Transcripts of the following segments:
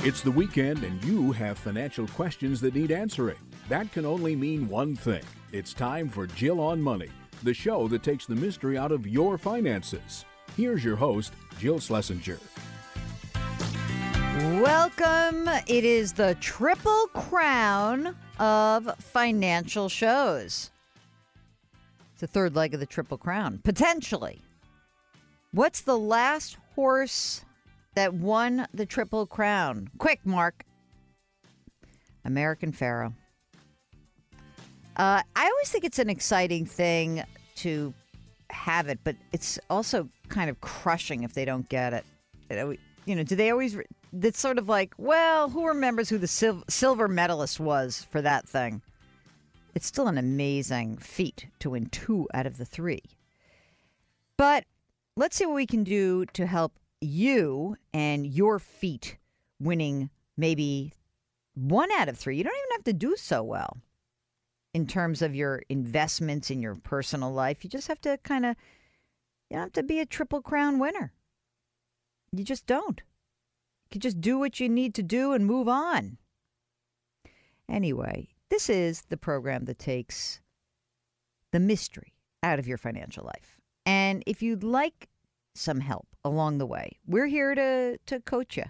It's the weekend and you have financial questions that need answering. That can only mean one thing. It's time for Jill on Money, the show that takes the mystery out of your finances. Here's your host, Jill Schlesinger. Welcome. It is the triple crown of financial shows. It's the third leg of the triple crown, potentially. What's the last horse that won the triple crown? Quick, Mark. American Pharoah. I always think it's an exciting thing to have it, but it's also kind of crushing if they don't get it. You know, do they always... It's sort of like, well, who remembers who the silver medalist was for that thing? It's still an amazing feat to win 2 out of the 3. But let's see what we can do to help you and your feat winning maybe 1 out of 3. You don't even have to do so well in terms of your investments in your personal life. You just have to you don't have to be a triple crown winner. You just don't. You can just do what you need to do and move on. Anyway, this is the program that takes the mystery out of your financial life. And if you'd like some help along the way, we're here to coach you.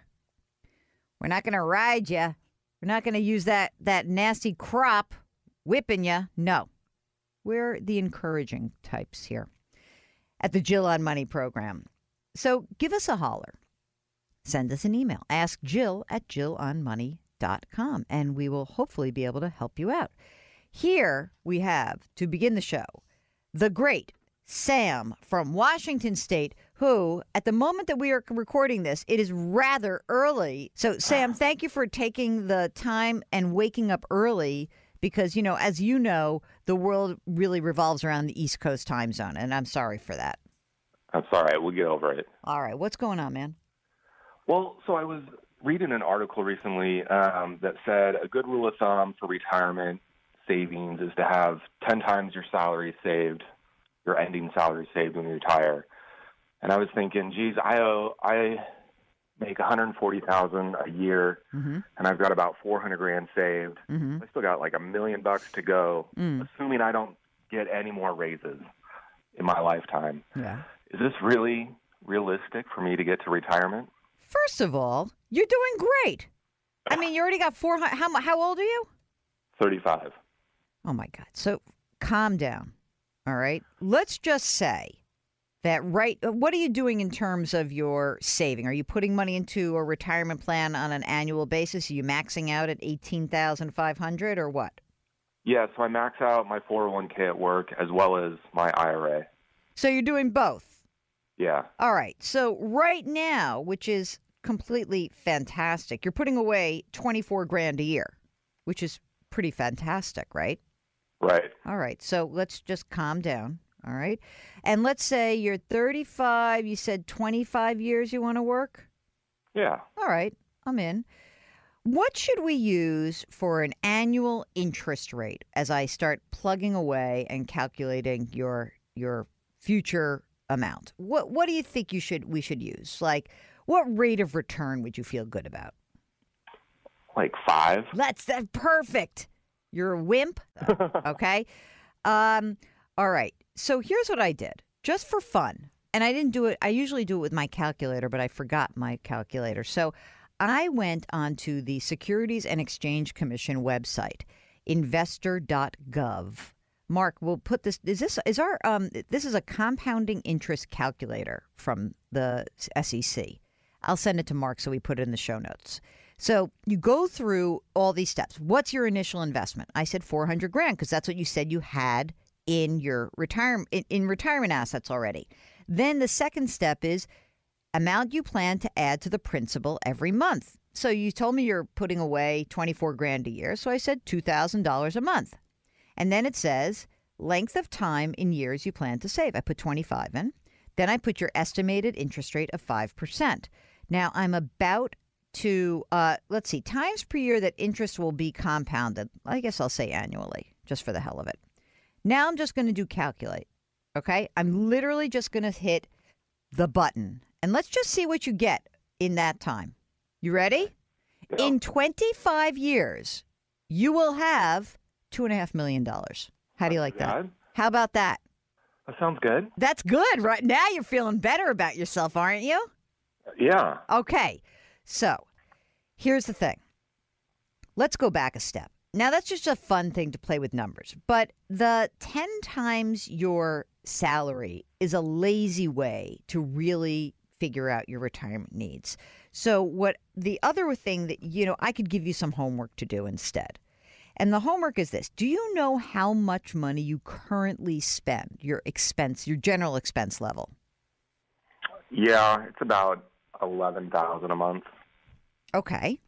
We're not going to ride you. We're not going to use that nasty crop whipping you. No. We're the encouraging types here at the Jill on Money program. So give us a holler. Send us an email. Ask Jill at jillonmoney.com, and we will hopefully be able to help you out. Here we have, to begin the show, the great Sam from Washington State, who, at the moment that we are recording this, it is rather early. So, Sam, thank you for taking the time and waking up early because, you know, as you know, the world really revolves around the East Coast time zone, and I'm sorry for that. That's all right. We'll get over it. All right. What's going on, man? Well, so I was reading an article recently that said a good rule of thumb for retirement savings is to have 10 times your salary saved, your ending salary saved when you retire. And I was thinking, geez, I make $140,000 a year, and I've got about $400,000 saved. I still got like $1 million to go, assuming I don't get any more raises in my lifetime. Yeah. Is this really realistic for me to get to retirement? First of all, you're doing great. I mean, you already got 400. How old are you? 35. Oh, my God. So calm down. All right. Let's just say that what are you doing in terms of your saving? Are you putting money into a retirement plan on an annual basis? Are you maxing out at $18,500 or what? Yeah, so I max out my 401k at work as well as my IRA. So you're doing both? Yeah. All right. So right now, which is completely fantastic, you're putting away $24,000 a year, which is pretty fantastic, right? Right. All right. So let's just calm down. All right. And let's say you're 35. You said 25 years you want to work? Yeah. All right. I'm in. What should we use for an annual interest rate as I start plugging away and calculating your future amount? What do you think we should use? Like, what rate of return would you feel good about? Like 5. That's perfect. You're a wimp. Okay. All right. So here's what I did, just for fun. And I didn't do it. I usually do it with my calculator, but I forgot my calculator. So I went onto the Securities and Exchange Commission website, investor.gov. Mark, we'll put this. This is a compounding interest calculator from the SEC. I'll send it to Mark so we put it in the show notes. So you go through all these steps. What's your initial investment? I said $400,000 because that's what you said you had in your retirement assets already. Then the second step is amount you plan to add to the principal every month. So you told me you're putting away $24,000 a year. So I said $2,000 a month. And then it says length of time in years you plan to save. I put 25 in. Then I put your estimated interest rate of 5%. Now I'm about to, let's see, times per year that interest will be compounded. I guess I'll say annually, just for the hell of it. Now I'm just going to do calculate. Okay? I'm literally just going to hit the button. And let's just see what you get in that time. You ready? Yeah. In 25 years, you will have $2.5 million. How do you like that? How about that? That sounds good. That's good, right? Now you're feeling better about yourself, aren't you? Yeah. Okay. So here's the thing. Let's go back a step. Now, that's just a fun thing to play with numbers. But the 10 times your salary is a lazy way to really figure out your retirement needs. So what the other thing that, I could give you some homework to do instead. And the homework is this. Do you know how much money you currently spend, your general expense level? Yeah, it's about $11,000 a month. Okay.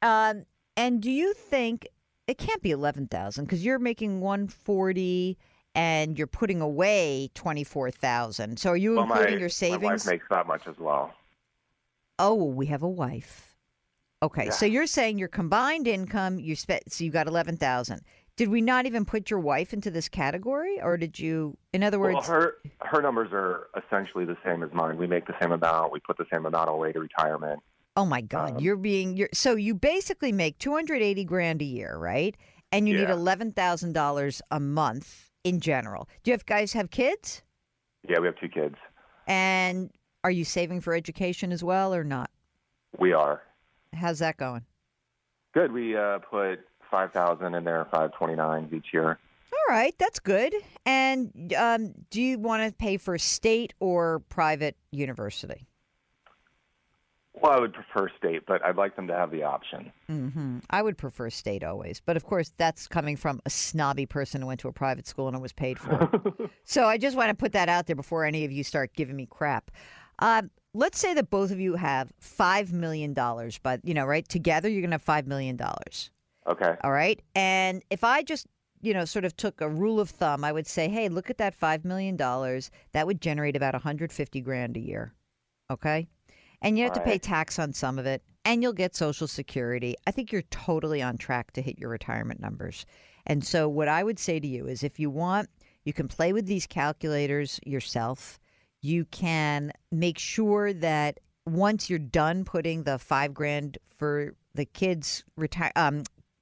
And do you think it can't be 11,000 because you're making 140 and you're putting away 24,000. So are you including your savings? My wife makes that much as well. Oh, we have a wife. Okay, Yeah. So you're saying your combined income, so you got 11,000. Did we not even put your wife into this category, or did you? In other words, well, her numbers are essentially the same as mine. We make the same amount. We put the same amount away to retirement. oh my God, so you basically make 280 grand a year, right? And you need $11,000 a month in general. Do you guys have kids? Yeah, we have 2 kids. And are you saving for education as well, or not? We are. How's that going? Good. We put 5,000 in there, 529s each year. All right, that's good. And do you want to pay for state or private university? Well, I would prefer state, but I'd like them to have the option. Mm-hmm. I would prefer state always. But, of course, that's coming from a snobby person who went to a private school and it was paid for. So I just want to put that out there before any of you start giving me crap. Let's say that both of you have $5 million, but, right? Together, you're going to have $5 million. Okay. All right. And if I just, sort of took a rule of thumb, I would say, hey, look at that $5 million. That would generate about 150 grand a year. Okay. And you have to pay tax on some of it, and you'll get Social Security. I think you're totally on track to hit your retirement numbers. And so what I would say to you is if you want, you can play with these calculators yourself. You can make sure that once you're done putting the $5 grand for the kids'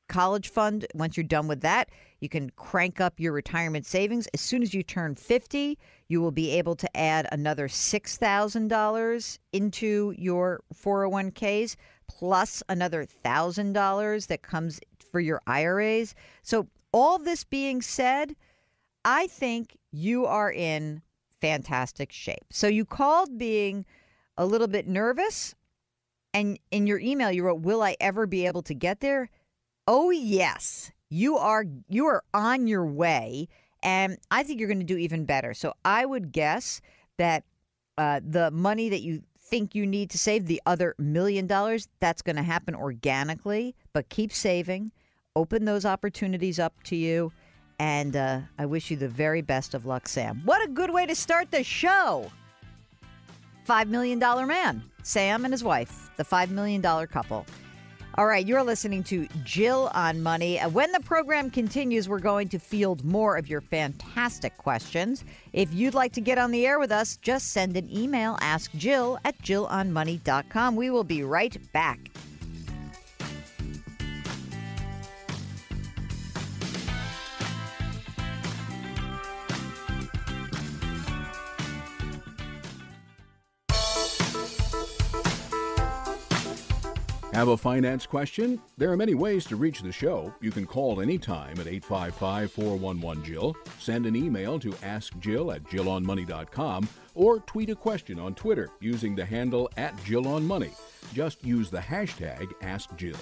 college fund, once you're done with that, you can crank up your retirement savings. As soon as you turn 50, you will be able to add another $6,000 into your 401ks, plus another $1,000 that comes for your IRAs. So all this being said, I think you are in fantastic shape. So you called being a little bit nervous, and in your email you wrote, will I ever be able to get there? Oh, yes. You are on your way, and I think you're going to do even better. So I would guess that the money that you think you need to save, the other $1 million, that's going to happen organically. But keep saving. Open those opportunities up to you. And I wish you the very best of luck, Sam. What a good way to start the show. $5 million man, Sam and his wife, the $5 million couple. All right, you're listening to Jill on Money. When the program continues, we're going to field more of your fantastic questions. If you'd like to get on the air with us, just send an email, askjill@jillonmoney.com. We will be right back. Have a finance question? There are many ways to reach the show. You can call anytime at 855-411-JILL, send an email to askjill@jillonmoney.com, or tweet a question on Twitter using the handle @JillOnMoney. Just use the hashtag AskJill.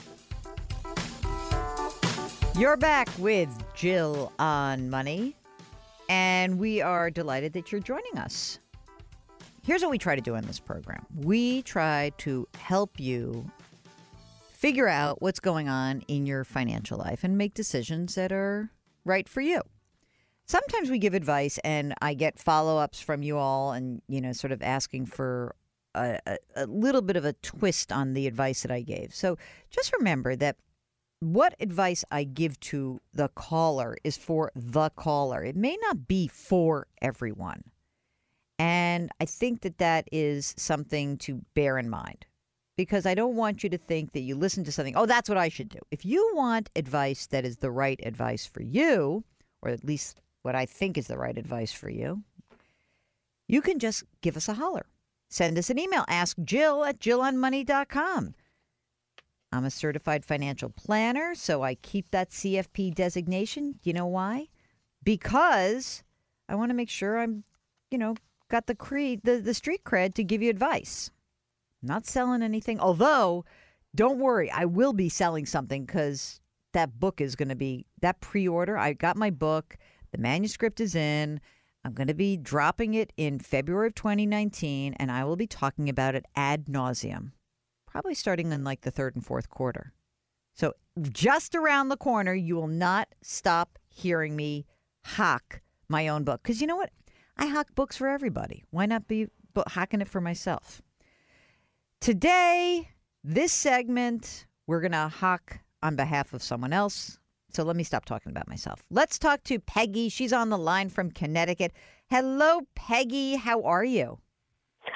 You're back with Jill on Money, and we are delighted that you're joining us. Here's what we try to do in this program. We try to help you figure out what's going on in your financial life and make decisions that are right for you. Sometimes we give advice and I get follow-ups from you all and, sort of asking for a little bit of a twist on the advice that I gave. So just remember that what advice I give to the caller is for the caller. It may not be for everyone. And I think that is something to bear in mind. because I don't want you to think that you listen to something, oh, that's what I should do. If you want advice that is the right advice for you, or at least what I think is the right advice for you, you can just give us a holler. Send us an email. Ask Jill at jillonmoney.com. I'm a certified financial planner, so I keep that CFP designation. You know why? Because I want to make sure I'm, got the street cred to give you advice. Not selling anything. Although, don't worry, I will be selling something because that book is going to be, that pre-order, I got my book. The manuscript is in. I'm going to be dropping it in February of 2019, and I will be talking about it ad nauseum, probably starting in like the third and fourth quarter. So just around the corner, you will not stop hearing me hawk my own book. Because you know what? I hawk books for everybody. Why not be hawking it for myself? Today, this segment, we're going to hawk on behalf of someone else. So let me stop talking about myself. Let's talk to Peggy. She's on the line from Connecticut. Hello, Peggy. How are you?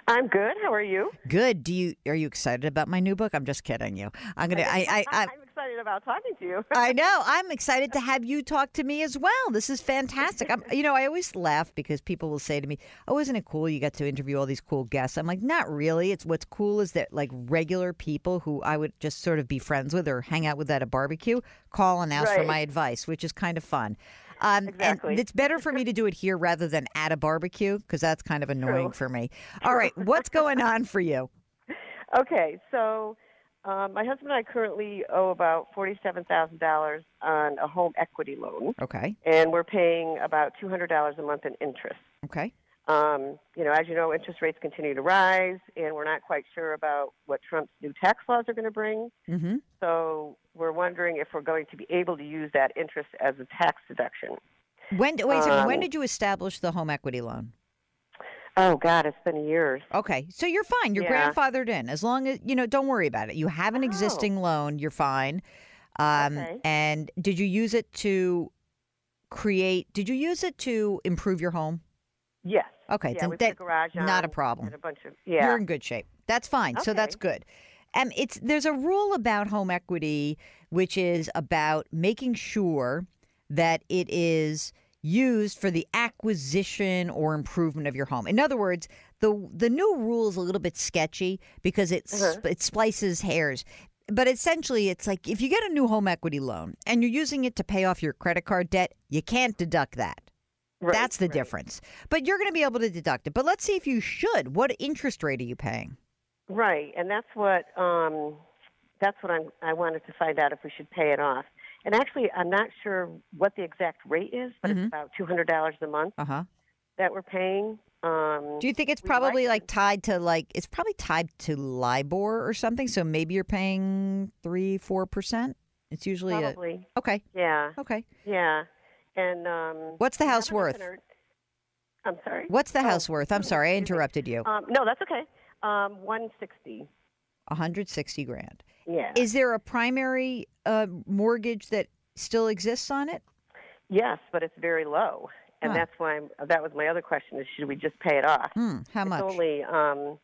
I'm good. How are you? Good. Are you excited about my new book? I'm just kidding you. I'm excited about talking to you. I know. I'm excited to have you talk to me as well. This is fantastic. I always laugh because people will say to me, "Oh, isn't it cool you get to interview all these cool guests?" I'm like, "Not really. It's what's cool is that like regular people who I would just sort of be friends with or hang out with at a barbecue call and ask for my advice, which is kind of fun." Exactly. And it's better for me to do it here rather than at a barbecue because that's kind of annoying for me. All right. What's going on for you? Okay. So my husband and I currently owe about $47,000 on a home equity loan. Okay. And we're paying about $200 a month in interest. Okay. As you know, interest rates continue to rise, and we're not quite sure about what Trump's new tax laws are going to bring. Mm-hmm. So we're wondering if we're going to be able to use that interest as a tax deduction. Wait a second. When did you establish the home equity loan? Oh, God, it's been years. Okay. So you're fine. You're grandfathered in. As long as, don't worry about it. You have an existing loan. You're fine. Okay. And did you use it to improve your home? Yes. Okay. Yeah, we put a garage on. Not a problem. And a bunch of, You're in good shape. That's fine. Okay. So that's good. There's a rule about home equity, which is about making sure that it is used for the acquisition or improvement of your home. In other words, the new rule is a little bit sketchy because it splices hairs. But essentially, it's like if you get a new home equity loan and you're using it to pay off your credit card debt, you can't deduct that. Right, that's the difference. But you're going to be able to deduct it. But let's see if you should. What interest rate are you paying? Right, and that's what I wanted to find out if we should pay it off. And actually, I'm not sure what the exact rate is, but it's about $200 a month that we're paying. Do you think it's probably tied to LIBOR or something? So maybe you're paying 3-4%. It's usually probably. Okay. Yeah. Okay. Yeah. And what's the house worth? I'm sorry. What's the house worth? I'm sorry, I interrupted you. No, that's okay. $160. $160,000. Yeah. Is there a primary mortgage that still exists on it? Yes, but it's very low, and that's why that was my other question: is should we just pay it off? How much? It's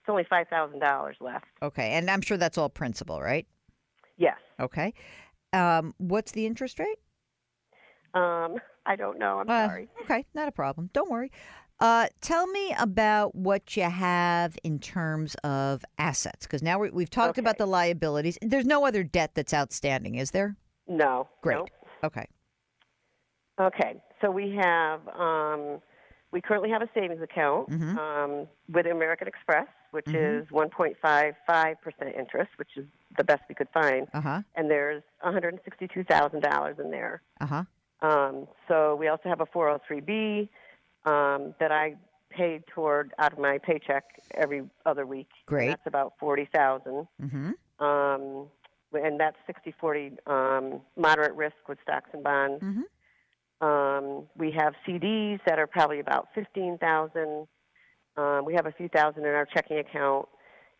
only $5,000 left. Okay, and I'm sure that's all principal, right? Yes. Okay. What's the interest rate? I don't know. I'm sorry. Okay, not a problem. Don't worry. Tell me about what you have in terms of assets, because now we've talked about the liabilities. There's no other debt that's outstanding, is there? No. Great. Nope. Okay. Okay. So we currently have a savings account with American Express, which is 1.55% interest, which is the best we could find. And there's $162,000 in there. So we also have a 403B that I paid toward out of my paycheck every other week. Great. And that's about $40,000. And that's 60-40 moderate risk with stocks and bonds. We have CDs that are probably about $15,000. We have a few thousand in our checking account,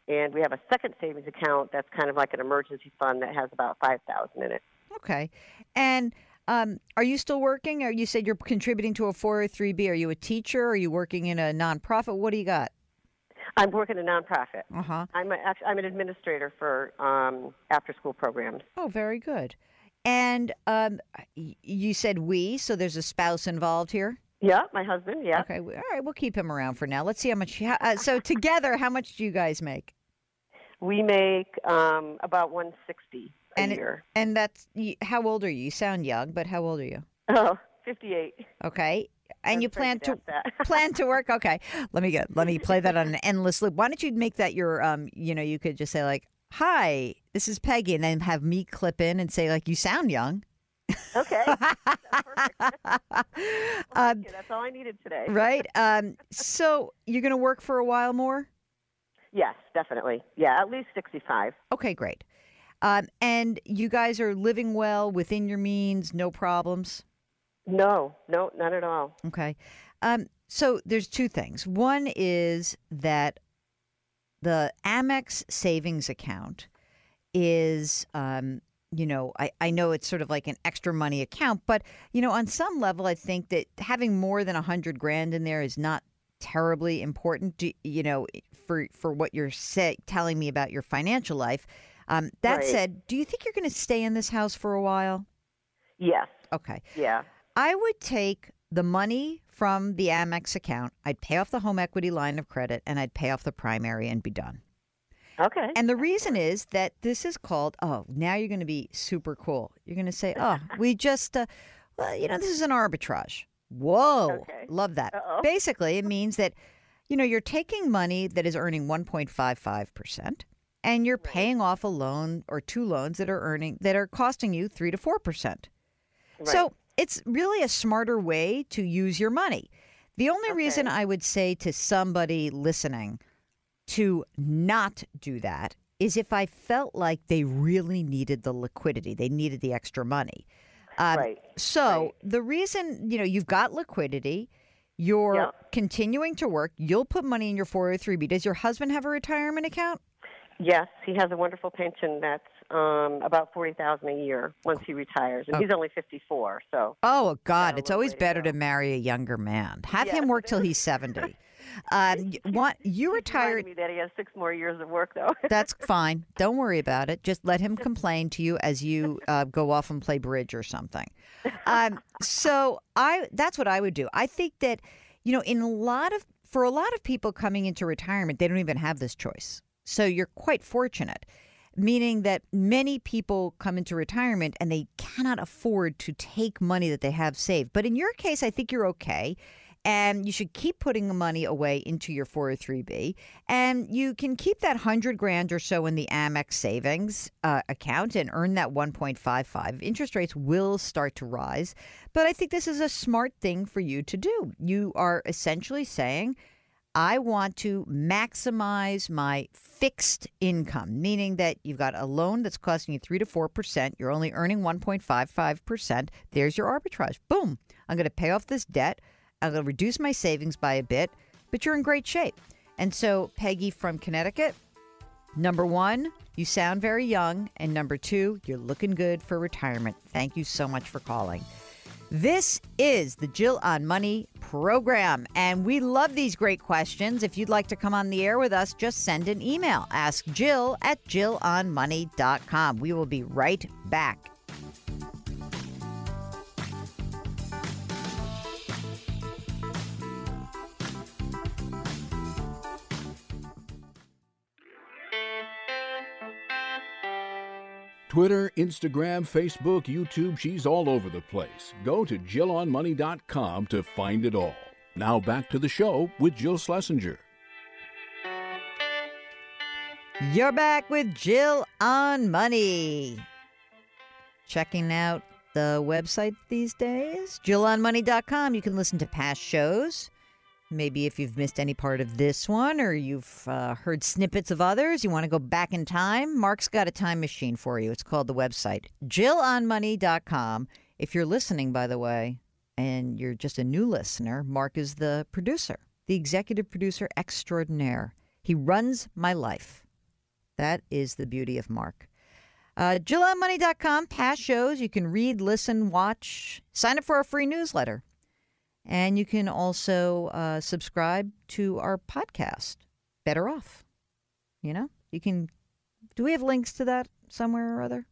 and we have a second savings account that's kind of like an emergency fund that has about $5,000 in it. Okay. And are you still working? Or you said you're contributing to a 403B. Are you a teacher? Are you working in a nonprofit? What do you got? I work in a nonprofit. Uh-huh. I'm an administrator for after-school programs. Oh, very good. And you said we, so there's a spouse involved here? Yeah, my husband, yeah. Okay, all right, we'll keep him around for now. Let's see how much. So together, how much do you guys make? We make about $160 a year. And that's, how old are you? You sound young, but how old are you? Oh, 58. Okay. And you plan to work? Okay. Let me play that on an endless loop. Why don't you make that your, you could just say like, hi, this is Peggy, and then have me clip in and say like, you sound young. Okay. That's perfect. That's all I needed today. Right. So you're going to work for a while more? Yes, definitely. Yeah, at least 65. Okay, great. And you guys are living well within your means, no problems? No, not at all. Okay. So there's two things. One is that the Amex savings account is, I know it's sort of like an extra money account, but, on some level, I think that having more than $100,000 in there is not terribly important, for what you're telling me about your financial life. That right. said, do you think you're going to stay in this house for a while? Yes. Okay. Yeah. I would take the money from the Amex account, I'd pay off the home equity line of credit, and I'd pay off the primary and be done. Okay. And the reason is that this is called, now you're going to be super cool. You're going to say, we just, this is an arbitrage. Whoa. Okay. Love that. Uh-oh. Basically, it means that, you're taking money that is earning 1.55%, and you're paying off a loan or two loans that are costing you 3 to 4%. Right. So it's really a smarter way to use your money. The only reason I would say to somebody listening to not do that is if I felt like they really needed the liquidity, they needed the extra money. So the reason, you've got liquidity, you're continuing to work, you'll put money in your 403B. Does your husband have a retirement account? Yes, he has a wonderful pension that's about $40,000 a year once he retires, and he's only 54. So. Oh God, it's always better to marry a younger man. Have him work till he's 70. You retired. Me that he has 6 more years of work, though. That's fine. Don't worry about it. Just let him complain to you as you go off and play bridge or something. So that's what I would do. I think that for a lot of people coming into retirement, they don't even have this choice. So you're quite fortunate, meaning that many people come into retirement and they cannot afford to take money that they have saved. But in your case, I think you're okay. And you should keep putting the money away into your 403B. And you can keep that $100,000 or so in the Amex savings account and earn that 1.55. Interest rates will start to rise. But I think this is a smart thing for you to do. You are essentially saying, I want to maximize my fixed income, meaning that you've got a loan that's costing you 3 to 4%. You're only earning 1.55%. There's your arbitrage. Boom. I'm going to pay off this debt. I'm going to reduce my savings by a bit, but you're in great shape. And so, Peggy from Connecticut, number 1, you sound very young. And number 2, you're looking good for retirement. Thank you so much for calling. This is the Jill on Money program, and we love these great questions. If you'd like to come on the air with us, just send an email. Ask Jill at jillonmoney.com. We will be right back. Twitter, Instagram, Facebook, YouTube, she's all over the place. Go to JillOnMoney.com to find it all. Now back to the show with Jill Schlesinger. You're back with Jill on Money. Checking out the website these days, JillOnMoney.com. You can listen to past shows. Maybe if you've missed any part of this one or you've heard snippets of others, you want to go back in time, Mark's got a time machine for you. It's called the website, JillOnMoney.com. If you're listening, by the way, and you're just a new listener, Mark is the producer, the executive producer extraordinaire. He runs my life. That is the beauty of Mark. JillOnMoney.com, past shows. You can read, listen, watch, sign up for our free newsletter. And you can also subscribe to our podcast better off. You can. Do we have links to that somewhere or other?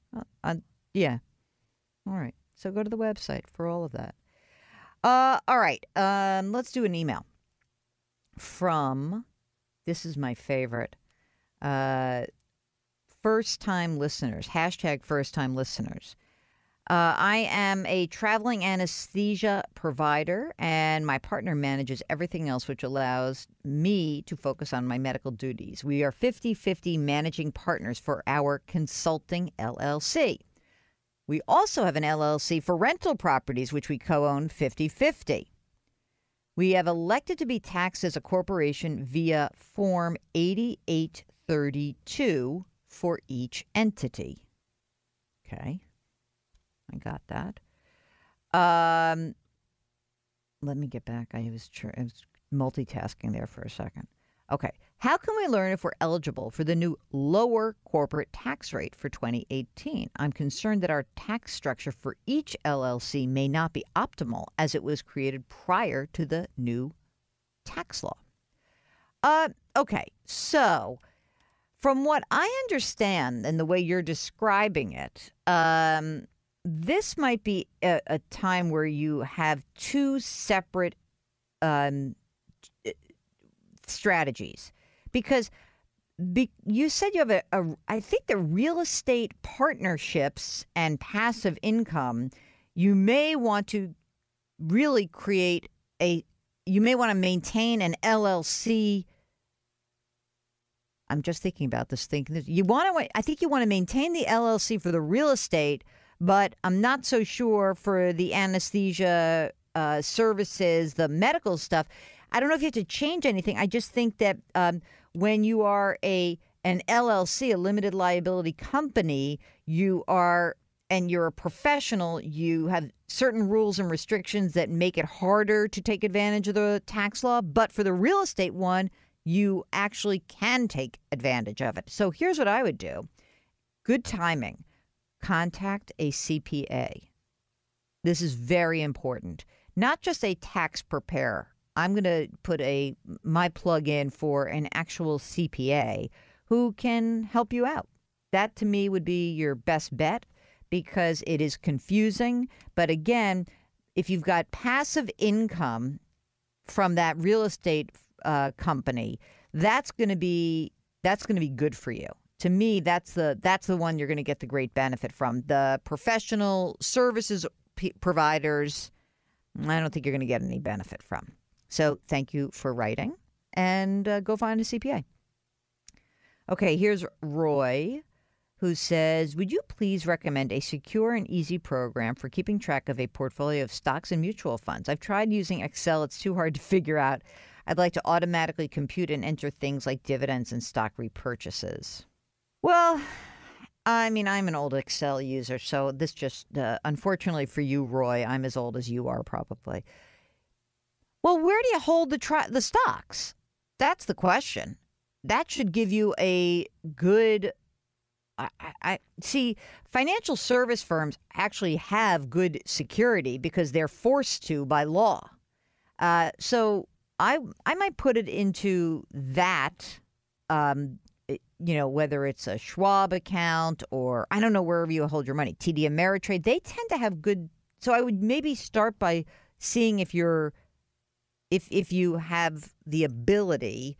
Yeah. All right. So go to the website for all of that. All right. Let's do an email from, this is my favorite, first-time listeners, hashtag first-time listeners. I am a traveling anesthesia provider, and my partner manages everything else, which allows me to focus on my medical duties. We are 50-50 managing partners for our consulting LLC. We also have an LLC for rental properties, which we co-own 50-50. We have elected to be taxed as a corporation via Form 8832 for each entity. Okay. I got that. Let me get back. I was multitasking there for a second. Okay. How can we learn if we're eligible for the new lower corporate tax rate for 2018? I'm concerned that our tax structure for each LLC may not be optimal as it was created prior to the new tax law. Okay. So from what I understand and the way you're describing it, this might be a time where you have two separate strategies, because you said you have I think the real estate partnerships and passive income, you may want to really you may want to maintain an LLC. I'm just thinking about this thing. I think you want to maintain the LLC for the real estate, but I'm not so sure for the anesthesia services, the medical stuff. I don't know if you have to change anything. I just think that when you are an LLC, a limited liability company, and you're a professional, you have certain rules and restrictions that make it harder to take advantage of the tax law. But for the real estate one, you actually can take advantage of it. So here's what I would do. Good timing. Contact a CPA. This is very important. Not just a tax preparer. I'm going to put my plug in for an actual CPA who can help you out. That to me would be your best bet, because it is confusing. But again, if you've got passive income from that real estate company, that's going to be good for you. To me, that's the one you're going to get the great benefit from. The professional services providers, I don't think you're going to get any benefit from. So thank you for writing, and go find a CPA. Okay, here's Roy, who says, would you please recommend a secure and easy program for keeping track of a portfolio of stocks and mutual funds? I've tried using Excel. It's too hard to figure out. I'd like to automatically compute and enter things like dividends and stock repurchases. Well, I mean, I'm an old Excel user, so this just, unfortunately for you, Roy, I'm as old as you are probably. Well, where do you hold the stocks? That's the question. That should give you a good... I see, financial service firms actually have good security because they're forced to by law. So I might put it into that, whether it's a Schwab account or I don't know, wherever you hold your money, TD Ameritrade, they tend to have good. So I would maybe start by seeing if you have the ability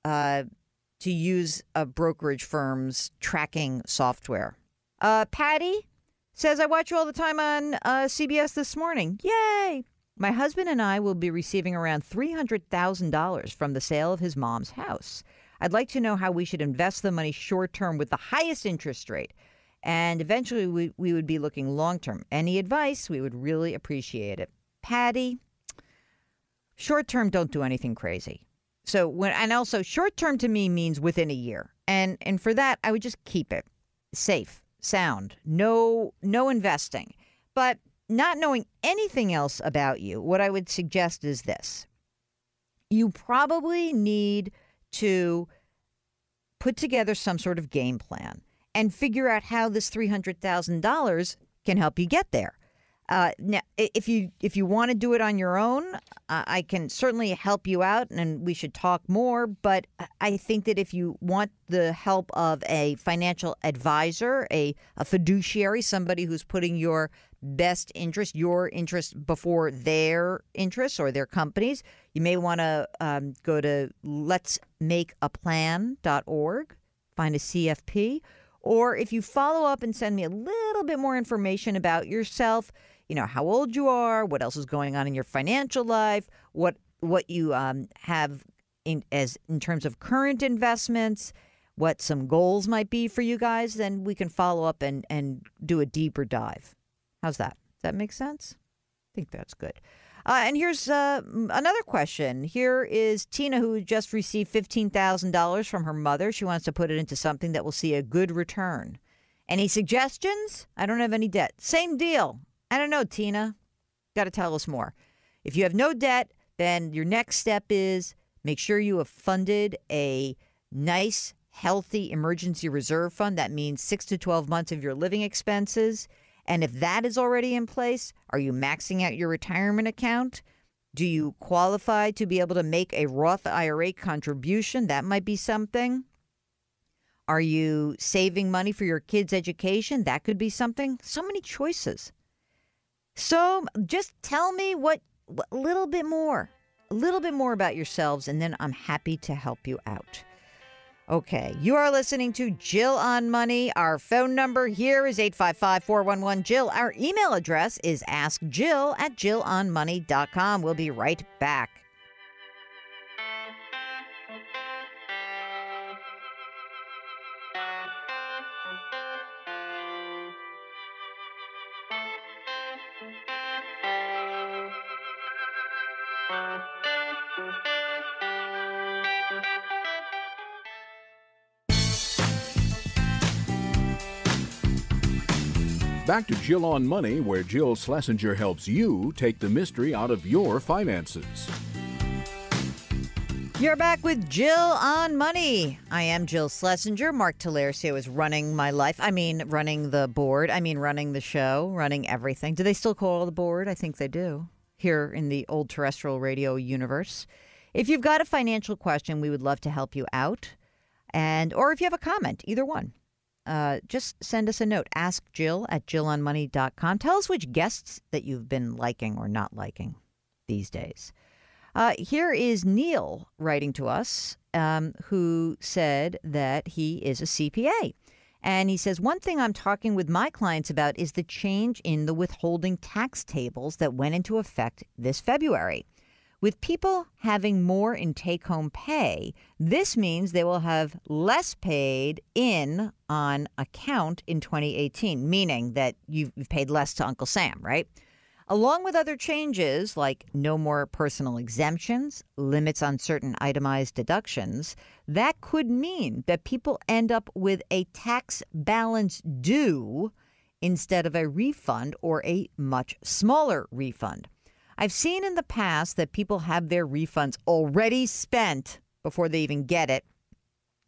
to use a brokerage firm's tracking software. Patty says, I watch you all the time on CBS This Morning. Yay! My husband and I will be receiving around $300,000 from the sale of his mom's house. I'd like to know how we should invest the money short-term with the highest interest rate. And eventually we would be looking long-term. Any advice? We would really appreciate it. Patty, short-term, don't do anything crazy. And also short-term to me means within a year. And for that, I would just keep it safe, sound, no investing. But not knowing anything else about you, what I would suggest is this. You probably need to put together some sort of game plan and figure out how this $300,000 can help you get there. Now, if you want to do it on your own, I can certainly help you out, and we should talk more. But I think that if you want the help of a financial advisor, a fiduciary, somebody who's putting your best interest, your interest before their interests or their companies, you may want to go to letsmakeaplan.org, find a CFP. Or if you follow up and send me a little bit more information about yourself, how old you are, what else is going on in your financial life, what you have in terms of current investments, what some goals might be for you guys, then we can follow up and do a deeper dive. How's that? Does that make sense? I think that's good. And here's another question. Here is Tina, who just received $15,000 from her mother. She wants to put it into something that will see a good return. Any suggestions? I don't have any debt. Same deal. I don't know, Tina. Got to tell us more. If you have no debt, then your next step is make sure you have funded a nice, healthy emergency reserve fund. That means 6 to 12 months of your living expenses. And if that is already in place, are you maxing out your retirement account? Do you qualify to be able to make a Roth IRA contribution? That might be something. Are you saving money for your kids' education? That could be something. So many choices. So just tell me a little bit more about yourselves, and then I'm happy to help you out. Okay, you are listening to Jill on Money. Our phone number here is 855-411-JILL. Our email address is askjill@jillonmoney.com. We'll be right back. Back to Jill on Money, where Jill Schlesinger helps you take the mystery out of your finances. You're back with Jill on Money. I am Jill Schlesinger. Mark Talercio is running my life. I mean, running the board. I mean, running the show, running everything. Do they still call the board? I think they do here in the old terrestrial radio universe. If you've got a financial question, we would love to help you out. Or if you have a comment, either one. Just send us a note. Ask Jill at jillonmoney.com. Tell us which guests that you've been liking or not liking these days. Here is Neil writing to us, who said that he is a CPA. And he says, one thing I'm talking with my clients about is the change in the withholding tax tables that went into effect this February. With people having more in take-home pay, this means they will have less paid in on account in 2018, meaning that you've paid less to Uncle Sam, right? Along with other changes like no more personal exemptions, limits on certain itemized deductions, that could mean that people end up with a tax balance due instead of a refund or a much smaller refund. I've seen in the past that people have their refunds already spent before they even get it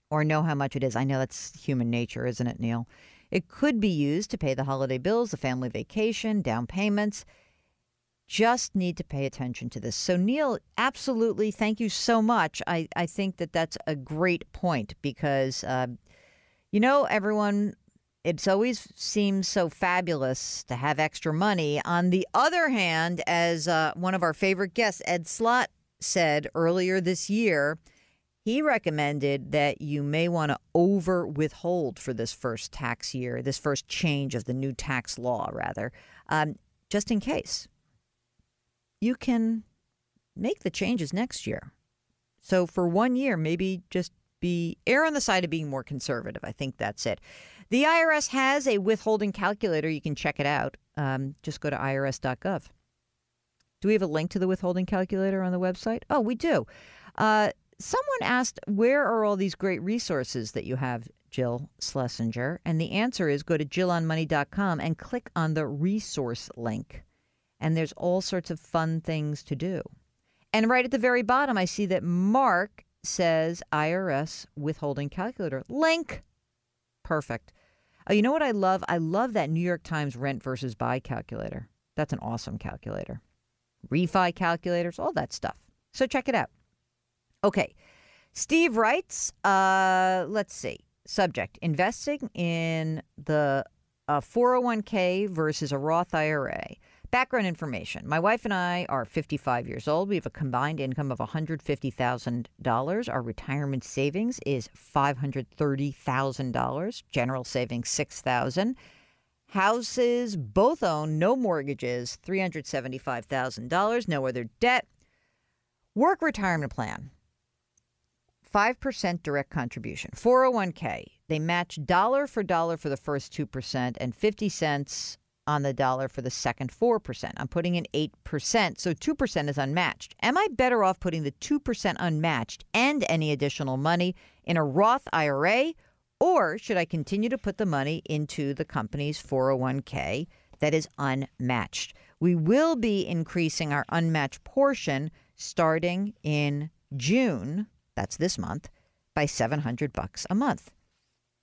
or know how much it is. I know that's human nature, isn't it, Neil? It could be used to pay the holiday bills, the family vacation, down payments. Just need to pay attention to this. So, Neil, absolutely, thank you so much. I think that that's a great point because, everyone, it's always seems so fabulous to have extra money. On the other hand, as one of our favorite guests, Ed Slott, said earlier this year, he recommended that you may want to over withhold for this first tax year, this first change of the new tax law, rather, just in case. You can make the changes next year. So for 1 year, maybe just err on the side of being more conservative. I think that's it. The IRS has a withholding calculator. You can check it out. Just go to irs.gov. Do we have a link to the withholding calculator on the website? Oh, we do. Someone asked, where are all these great resources that you have, Jill Schlesinger? And the answer is go to jillonmoney.com and click on the resource link. And there's all sorts of fun things to do. And right at the very bottom, I see that Mark says IRS withholding calculator. Link. Perfect. Oh, you know what I love? I love that New York Times rent versus buy calculator. That's an awesome calculator. Refi calculators, all that stuff. So check it out. Okay. Steve writes, let's see. Subject, investing in the 401k versus a Roth IRA. Background information. My wife and I are 55 years old. We have a combined income of $150,000. Our retirement savings is $530,000. General savings, $6,000. Houses, both owned, no mortgages, $375,000. No other debt. Work retirement plan. 5% direct contribution. 401k, they match dollar for the first 2% and 50 cents on the dollar for the second 4%. I'm putting in 8%, so 2% is unmatched. Am I better off putting the 2% unmatched and any additional money in a Roth IRA, or should I continue to put the money into the company's 401k that is unmatched? We will be increasing our unmatched portion starting in June. That's this month, by $700 a month.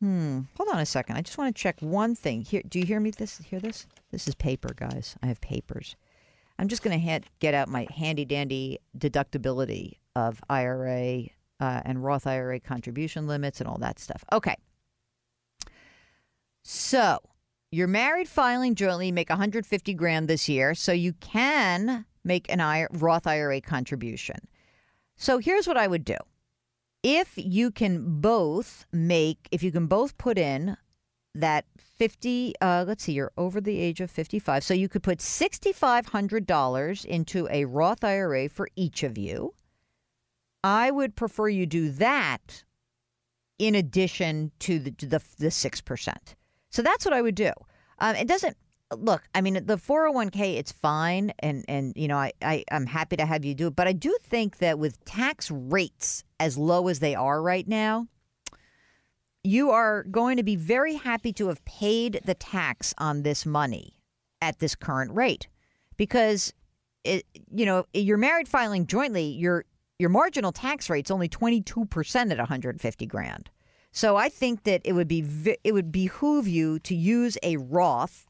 Hold on a second. I just want to check one thing. Here, do you hear me? Hear this? This is paper, guys. I have papers. I'm just going to get out my handy-dandy deductibility of IRA and Roth IRA contribution limits and all that stuff. Okay. So you're married filing jointly, you make $150,000 this year, so you can make an Roth IRA contribution. So here's what I would do. If you can both put in that 50, let's see, you're over the age of 55. So you could put $6,500 into a Roth IRA for each of you. I would prefer you do that in addition to the 6%. So that's what I would do. It doesn't, look, I mean, the 401k, it's fine. And you know, I'm happy to have you do it. But I do think that with tax rates as low as they are right now, you are going to be very happy to have paid the tax on this money at this current rate. Because, you're married filing jointly, your marginal tax rate's only 22% at $150,000. So I think that it would behoove you to use a Roth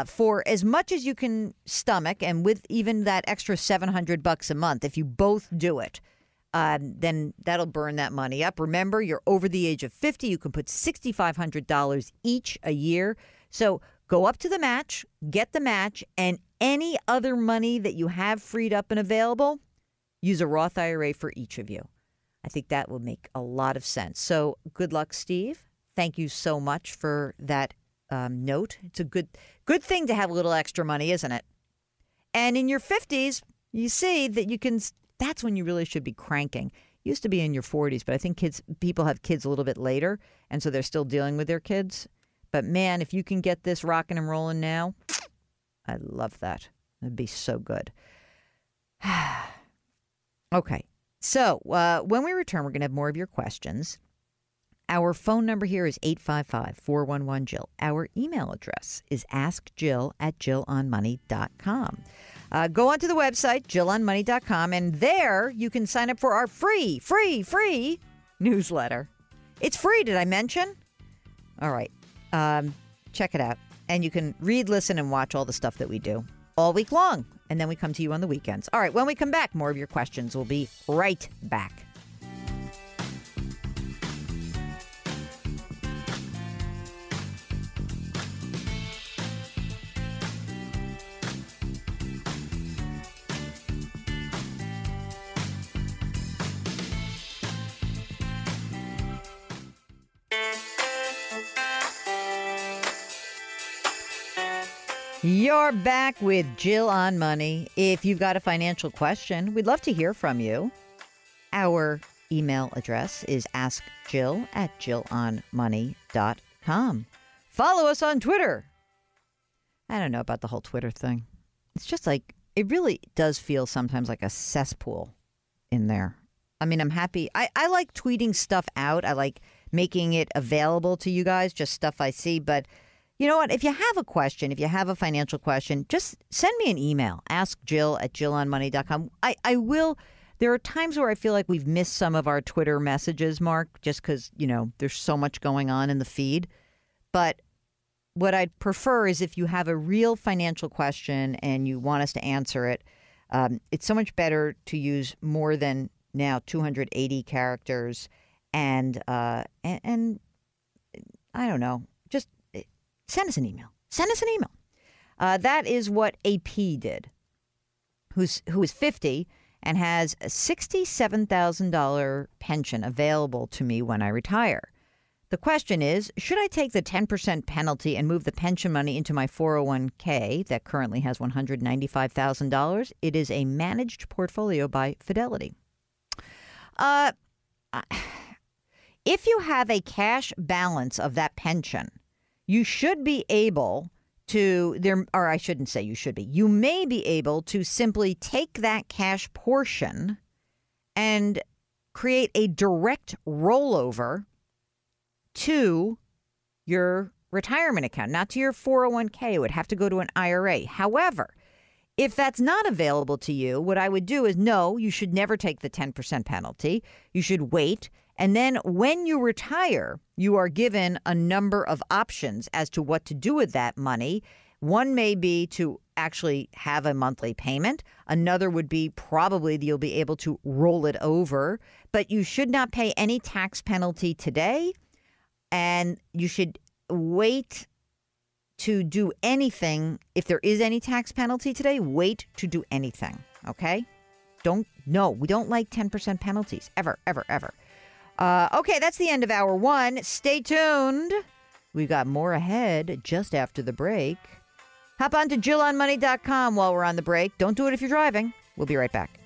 for as much as you can stomach, and with even that extra $700 a month, if you both do it, then that'll burn that money up. Remember, you're over the age of 50. You can put $6,500 each a year. So go up to the match, get the match, and any other money that you have freed up and available, use a Roth IRA for each of you. I think that will make a lot of sense. So good luck, Steve. Thank you so much for that note. It's a good thing to have a little extra money, isn't it? And in your 50s, you see that you can. That's when you really should be cranking. Used to be in your 40s, but I think people have kids a little bit later, and so they're still dealing with their kids. But man, if you can get this rocking and rolling now, I love that. It'd be so good. Okay. So when we return, we're going to have more of your questions. Our phone number here is 855-411-JILL. Our email address is askjill@jillonmoney.com. Go onto the website, jillonmoney.com, and there you can sign up for our free newsletter. It's free, did I mention? All right. Check it out. And you can read, listen, and watch all the stuff that we do all week long. And then we come to you on the weekends. All right, when we come back, more of your questions. We'll be right back. You're back with Jill on Money. If you've got a financial question, we'd love to hear from you. Our email address is askjill@jillonmoney.com. Follow us on Twitter. I don't know about the whole Twitter thing. It's just like, it really does feel sometimes like a cesspool in there. I mean, I'm happy. I like tweeting stuff out. I like making it available to you guys, just stuff I see. But you know what? If you have a question, if you have a financial question, just send me an email. AskJill@jillonmoney.com. I will. There are times where I feel like we've missed some of our Twitter messages, Mark, just because, there's so much going on in the feed. But what I'd prefer is if you have a real financial question and you want us to answer it, it's so much better to use more than now 280 characters and I don't know, just send us an email. Send us an email. That is what AP did, who is 50 and has a $67,000 pension available to me when I retire. The question is, should I take the 10% penalty and move the pension money into my 401k that currently has $195,000? It is a managed portfolio by Fidelity. If you have a cash balance of that pension, you should be able to, or I shouldn't say you should be, you may be able to simply take that cash portion and create a direct rollover to your retirement account, not to your 401k. It would have to go to an IRA. However, if that's not available to you, what I would do is no, you should never take the 10% penalty. You should wait. And then when you retire, you are given a number of options as to what to do with that money. One may be to actually have a monthly payment. Another would be probably you'll be able to roll it over. But you should not pay any tax penalty today. And you should wait to do anything. If there is any tax penalty today, wait to do anything. Okay? We don't like 10% penalties. Ever, ever, ever. Okay, that's the end of hour one. Stay tuned. We've got more ahead just after the break. Hop on to JillOnMoney.com while we're on the break. Don't do it if you're driving. We'll be right back.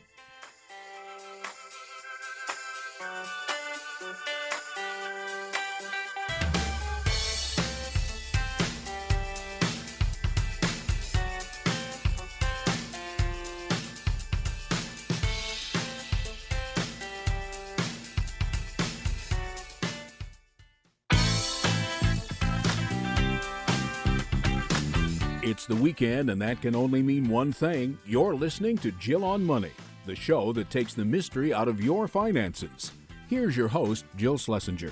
It's the weekend, and that can only mean one thing. You're listening to Jill on Money, the show that takes the mystery out of your finances. Here's your host, Jill Schlesinger.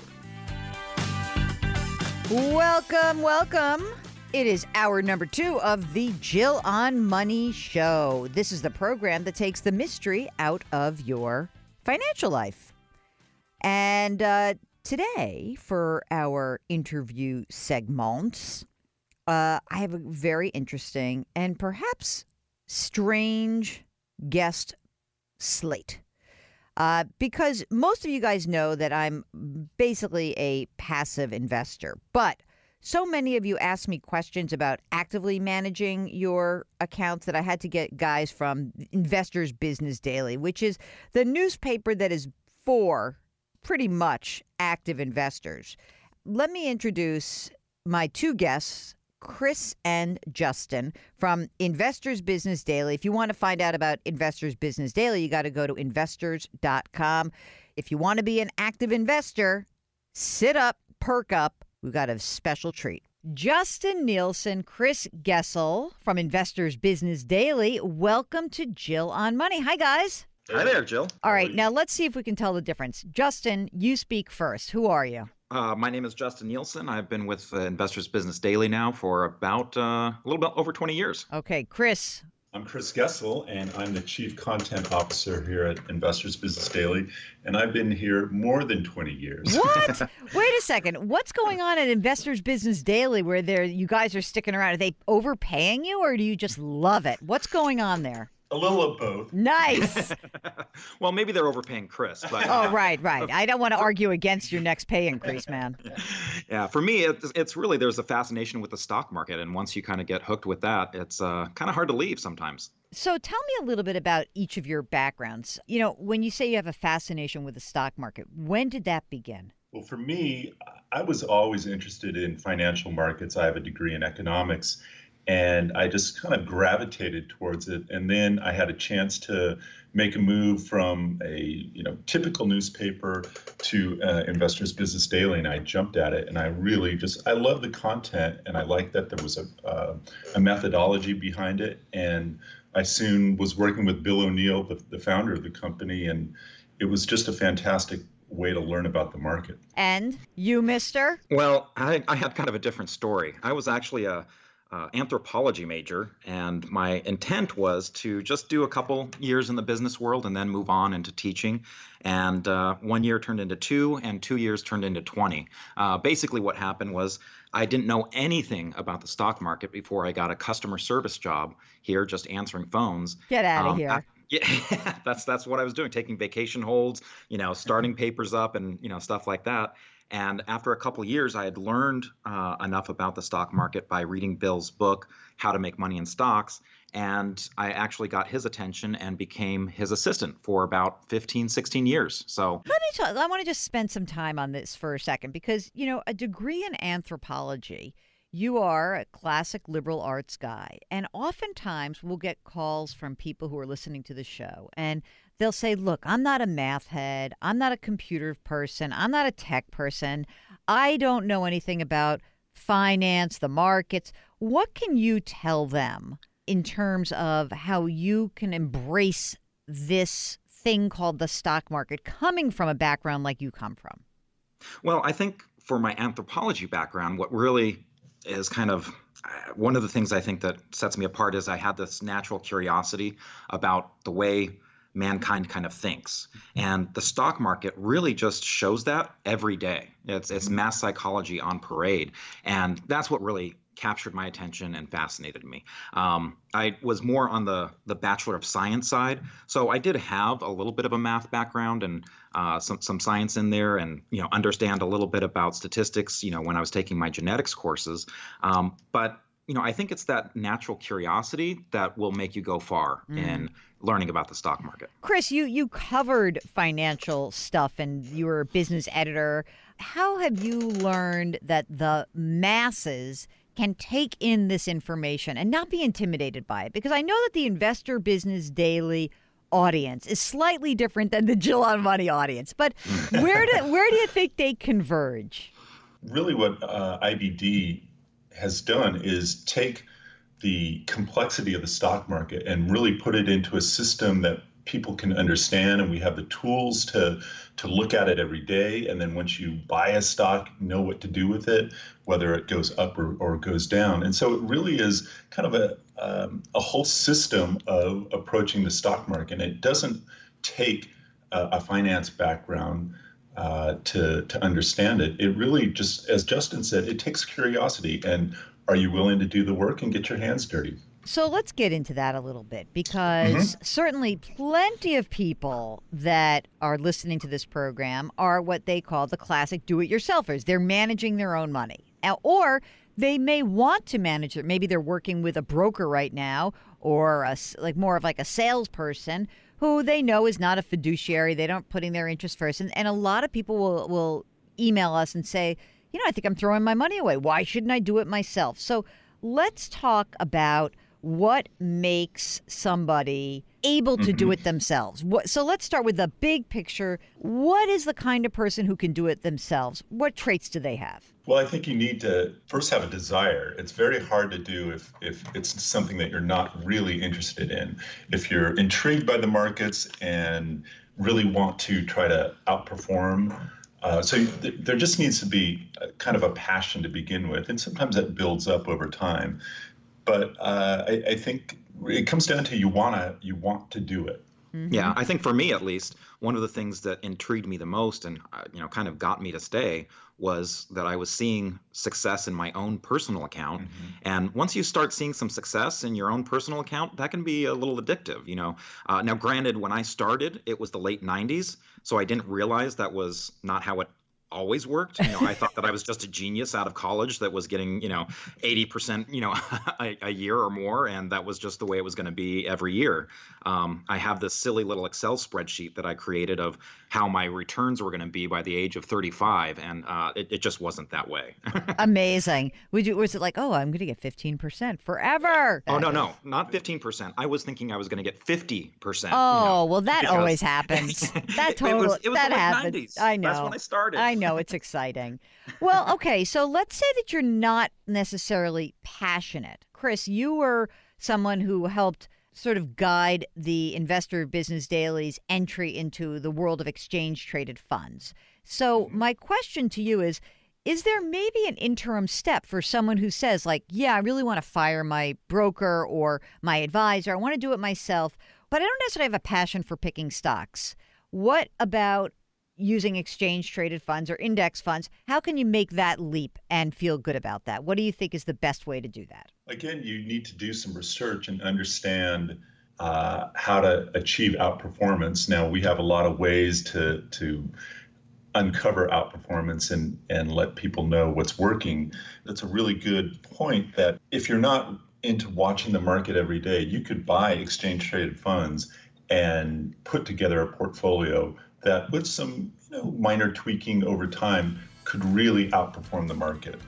Welcome, welcome. It is hour number 2 of the Jill on Money show. This is the program that takes the mystery out of your financial life. And today, for our interview segments, I have a very interesting and perhaps strange guest slate. Because most of you guys know that I'm basically a passive investor. But so many of you asked me questions about actively managing your accounts that I had to get guys from Investors Business Daily, which is the newspaper that is for pretty much active investors. Let me introduce my two guests, Chris and Justin from Investors Business Daily. If you want to find out about Investors Business Daily, you got to go to investors.com. If you want to be an active investor, sit up, perk up. We've got a special treat. Justin Nielsen, Chris Gessel from Investors Business Daily. Welcome to Jill on Money. Hi, guys. Hi there, Jill. All right. Now let's see if we can tell the difference. Justin, you speak first. Who are you? My name is Justin Nielsen. I've been with Investors Business Daily now for about a little bit over 20 years. Okay, Chris. I'm Chris Gessel, and I'm the Chief Content Officer here at Investors Business Daily, and I've been here more than 20 years. What? Wait a second. What's going on at Investors Business Daily where you guys are sticking around? Are they overpaying you, or do you just love it? What's going on there? A little of both. Nice. Well, maybe they're overpaying Chris. But, oh, right. I don't want to argue against your next pay increase, man. Yeah, for me, it's really, there's a fascination with the stock market. And once you kind of get hooked with that, it's kind of hard to leave sometimes. So tell me a little bit about each of your backgrounds. You know, when you say you have a fascination with the stock market, when did that begin? Well, for me, I was always interested in financial markets. I have a degree in economics. And I just kind of gravitated towards it. And then I had a chance to make a move from a typical newspaper to Investors Business Daily, and I jumped at it. And I really I love the content, and I like that there was a methodology behind it. And I soon was working with Bill O'Neill, the founder of the company, and it was just a fantastic way to learn about the market. And you, mister? Well, I had kind of a different story. I was actually a anthropology major, and my intent was to just do a couple years in the business world and then move on into teaching. And 1 year turned into 2, and 2 years turned into 20. Basically, what happened was I didn't know anything about the stock market before I got a customer service job here, just answering phones. Get out of here. Yeah, that's what I was doing, taking vacation holds, starting papers up and, stuff like that. And after a couple of years, I had learned enough about the stock market by reading Bill's book, How to Make Money in Stocks. And I actually got his attention and became his assistant for about 15, 16 years. So let me talk. I want to just spend some time on this for a second because, a degree in anthropology, you are a classic liberal arts guy. And oftentimes we'll get calls from people who are listening to the show and they'll say, look, I'm not a math head. I'm not a computer person. I'm not a tech person. I don't know anything about finance, the markets. What can you tell them in terms of how you can embrace this thing called the stock market coming from a background like you come from? Well, I think for my anthropology background, what really is kind of one of the things I think that sets me apart is I had this natural curiosity about the way mankind kind of thinks. And the stock market really just shows that every day. It's mass psychology on parade. And that's what really captured my attention and fascinated me. I was more on the Bachelor of Science side. So I did have a little bit of a math background and some science in there and, understand a little bit about statistics, when I was taking my genetics courses. But I think it's that natural curiosity that will make you go far in learning about the stock market. Chris, you covered financial stuff and you were a business editor. How have you learned that the masses can take in this information and not be intimidated by it? Because I know that the Investor Business Daily audience is slightly different than the Jill on Money audience. But where do you think they converge? Really what IBD has done is take the complexity of the stock market and really put it into a system that people can understand, and we have the tools to look at it every day. And then once you buy a stock, know what to do with it, whether it goes up or goes down. And so it really is kind of a whole system of approaching the stock market. And it doesn't take a finance background to understand it. It really just, as Justin said, it takes curiosity. And are you willing to do the work and get your hands dirty? So let's get into that a little bit because certainly plenty of people that are listening to this program are what they call the classic do-it-yourselfers. They're managing their own money. Or they may want to manage it. Maybe they're working with a broker right now or more of like a salesperson who they know is not a fiduciary. They don't putting their interests first. And a lot of people will email us and say, I think I'm throwing my money away. Why shouldn't I do it myself? So let's talk about what makes somebody able to do it themselves. So let's start with the big picture. What is the kind of person who can do it themselves? What traits do they have? Well, I think you need to first have a desire. It's very hard to do if it's something that you're not really interested in. If you're intrigued by the markets and really want to try to outperform, so there just needs to be kind of a passion to begin with, and sometimes that builds up over time. But I think it comes down to you want to do it. Yeah, I think for me at least, one of the things that intrigued me the most and kind of got me to stay was that I was seeing success in my own personal account. And once you start seeing some success in your own personal account, that can be a little addictive, Now, granted, when I started, it was the late 90s, so I didn't realize that was not how it always worked. I thought that I was just a genius out of college that was getting, 80%, a year or more. And that was just the way it was going to be every year. I have this silly little Excel spreadsheet that I created of how my returns were going to be by the age of 35. And it just wasn't that way. Amazing. Was it like, I'm going to get 15% forever? Oh, no, not 15%. I was thinking I was going to get 50%. Oh, well, that always happens. That totally, it was that the happens. 90s. I know. That's when I started. I know, it's exciting. Well, okay, so let's say that you're not necessarily passionate. Chris, you were someone who helped sort of guide the Investor Business Daily's entry into the world of exchange-traded funds. So my question to you is there maybe an interim step for someone who says, like, yeah, I really want to fire my broker or my advisor. I want to do it myself, but I don't necessarily have a passion for picking stocks. What about using exchange-traded funds or index funds? How can you make that leap and feel good about that? What do you think is the best way to do that? Again, you need to do some research and understand how to achieve outperformance. Now, we have a lot of ways to uncover outperformance and let people know what's working. That's a really good point, that if you're not into watching the market every day, you could buy exchange-traded funds and put together a portfolio that with some minor tweaking over time could really outperform the market.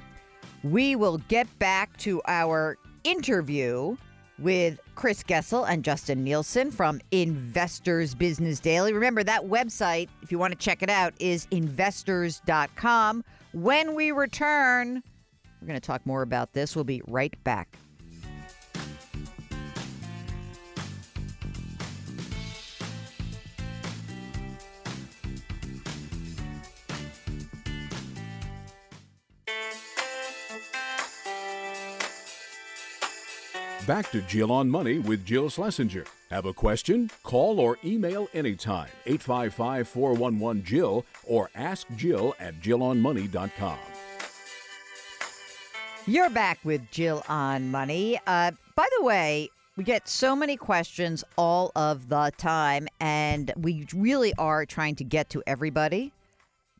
We will get back to our interview with Chris Gessel and Justin Nielsen from Investors Business Daily. Remember, that website, if you want to check it out, is investors.com. When we return, we're going to talk more about this. We'll be right back. Back to Jill on Money with Jill Schlesinger. Have a question? Call or email anytime. 855-411-JILL or ask Jill at jillonmoney.com. You're back with Jill on Money. By the way, we get so many questions all of the time, and we really are trying to get to everybody.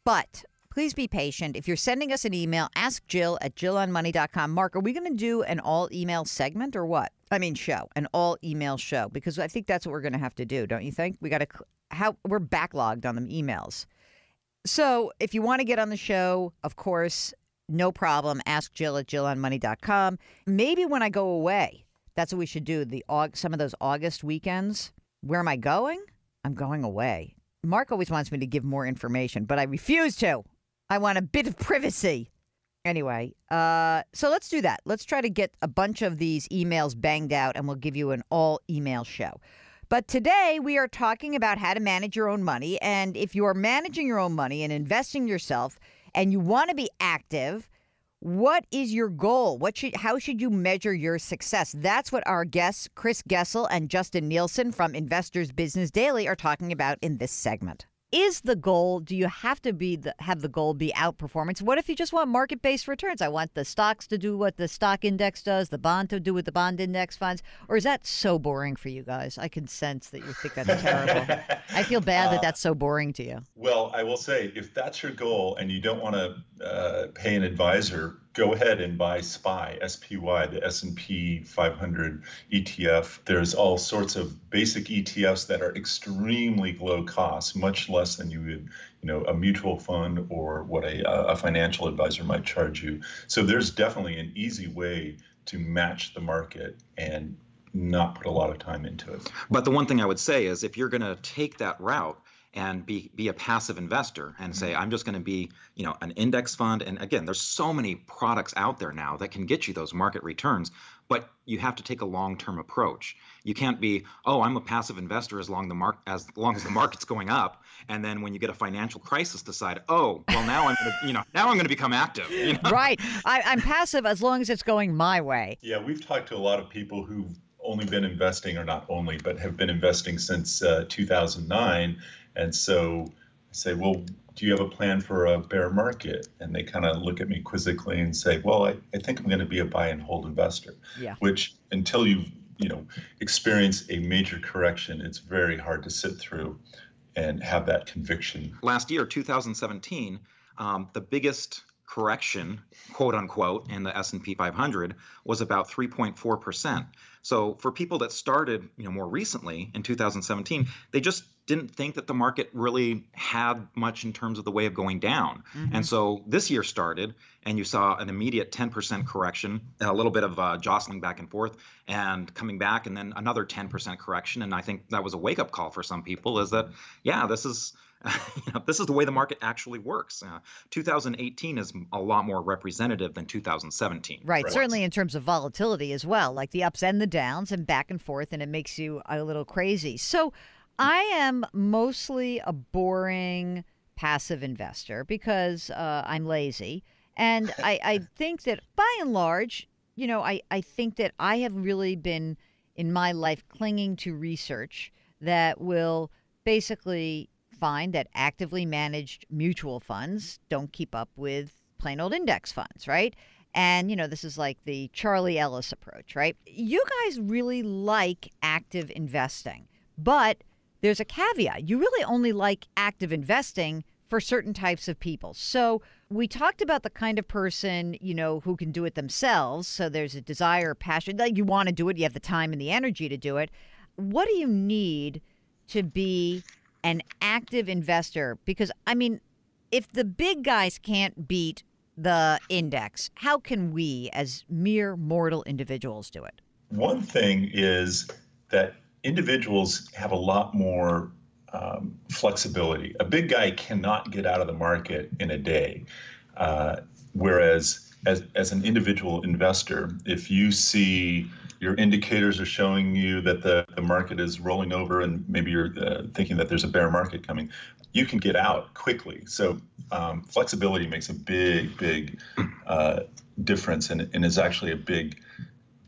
But please be patient. If you're sending us an email, ask Jill at jillonmoney.com. Mark, are we going to do an all-email segment or what? I mean, show, an all-email show, because I think that's what we're going to have to do, don't you think? We're backlogged on the emails. So if you want to get on the show, of course, no problem. Ask Jill at jillonmoney.com. Maybe when I go away, that's what we should do. Some of those August weekends. Where am I going? I'm going away. Mark always wants me to give more information, but I refuse to. I want a bit of privacy. Anyway, so let's do that. Let's try to get a bunch of these emails banged out, and we'll give you an all-email show. But today we are talking about how to manage your own money. And if you are managing your own money and investing yourself and you want to be active, what is your goal? How should you measure your success? That's what our guests, Chris Gessel and Justin Nielsen from Investors Business Daily, are talking about in this segment. Is the goal, do you have to have the goal be outperformance? What if you just want market-based returns? I want the stocks to do what the stock index does, the bond to do what the bond index funds. Or is that so boring for you guys? I can sense that you think that's terrible. I feel bad that that's so boring to you. Well, I will say, if that's your goal and you don't want to pay an advisor, go ahead and buy SPY, S-P-Y, the S&P 500 ETF. There's all sorts of basic ETFs that are extremely low cost, much less than you would, a mutual fund or what a financial advisor might charge you. So there's definitely an easy way to match the market and not put a lot of time into it. But the one thing I would say is, if you're going to take that route and be a passive investor and say, I'm just going to be, an index fund. And again, there's so many products out there now that can get you those market returns, but you have to take a long-term approach. You can't be, I'm a passive investor as long as the market's going up, and then when you get a financial crisis, decide, now I'm going to become active. Right. I'm passive as long as it's going my way. Yeah, we've talked to a lot of people who've only been investing, or not only, but have been investing since 2009. And so I say, well, do you have a plan for a bear market? And they kind of look at me quizzically and say, well, I think I'm going to be a buy and hold investor. Yeah. Which, until you've experience a major correction, it's very hard to sit through and have that conviction. Last year, 2017, the biggest correction, quote unquote, in the S&P 500 was about 3.4%. So for people that started, more recently in 2017, they just didn't think that the market really had much in terms of the way of going down. Mm-hmm. And so this year started, and you saw an immediate 10% correction, and a little bit of jostling back and forth and coming back, and then another 10% correction. And I think that was a wake-up call for some people, is that, this is this is the way the market actually works. 2018 is a lot more representative than 2017. Right. Certainly in terms of volatility as well, like the ups and the downs and back and forth, and it makes you a little crazy. So I am mostly a boring passive investor because I'm lazy. And I think that by and large, I think that I have really been in my life clinging to research that will basically find that actively managed mutual funds don't keep up with plain old index funds, right? And, this is like the Charlie Ellis approach, right? You guys really like active investing, but there's a caveat. You really only like active investing for certain types of people. So we talked about the kind of person, who can do it themselves. So there's a desire, passion, like you want to do it. You have the time and the energy to do it. What do you need to be an active investor? Because, if the big guys can't beat the index, how can we as mere mortal individuals do it? One thing is that individuals have a lot more flexibility. A big guy cannot get out of the market in a day. Whereas as an individual investor, if you see your indicators are showing you that the market is rolling over and maybe you're thinking that there's a bear market coming, you can get out quickly. So flexibility makes a big difference and is actually a big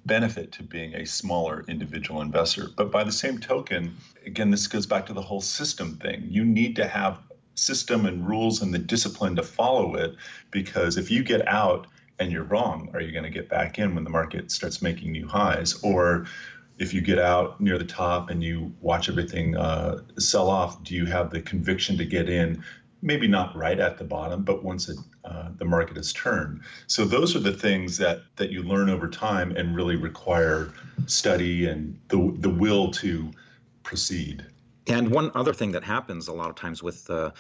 benefit to being a smaller individual investor. But by the same token, again, this goes back to the whole system thing. You need to have system and rules and the discipline to follow it, because if you get out and you're wrong, are you going to get back in when the market starts making new highs? Or if you get out near the top and you watch everything sell off, do you have the conviction to get in? Maybe not right at the bottom, but once the market has turned. So those are the things that you learn over time and really require study and the will to proceed. And one other thing that happens a lot of times with the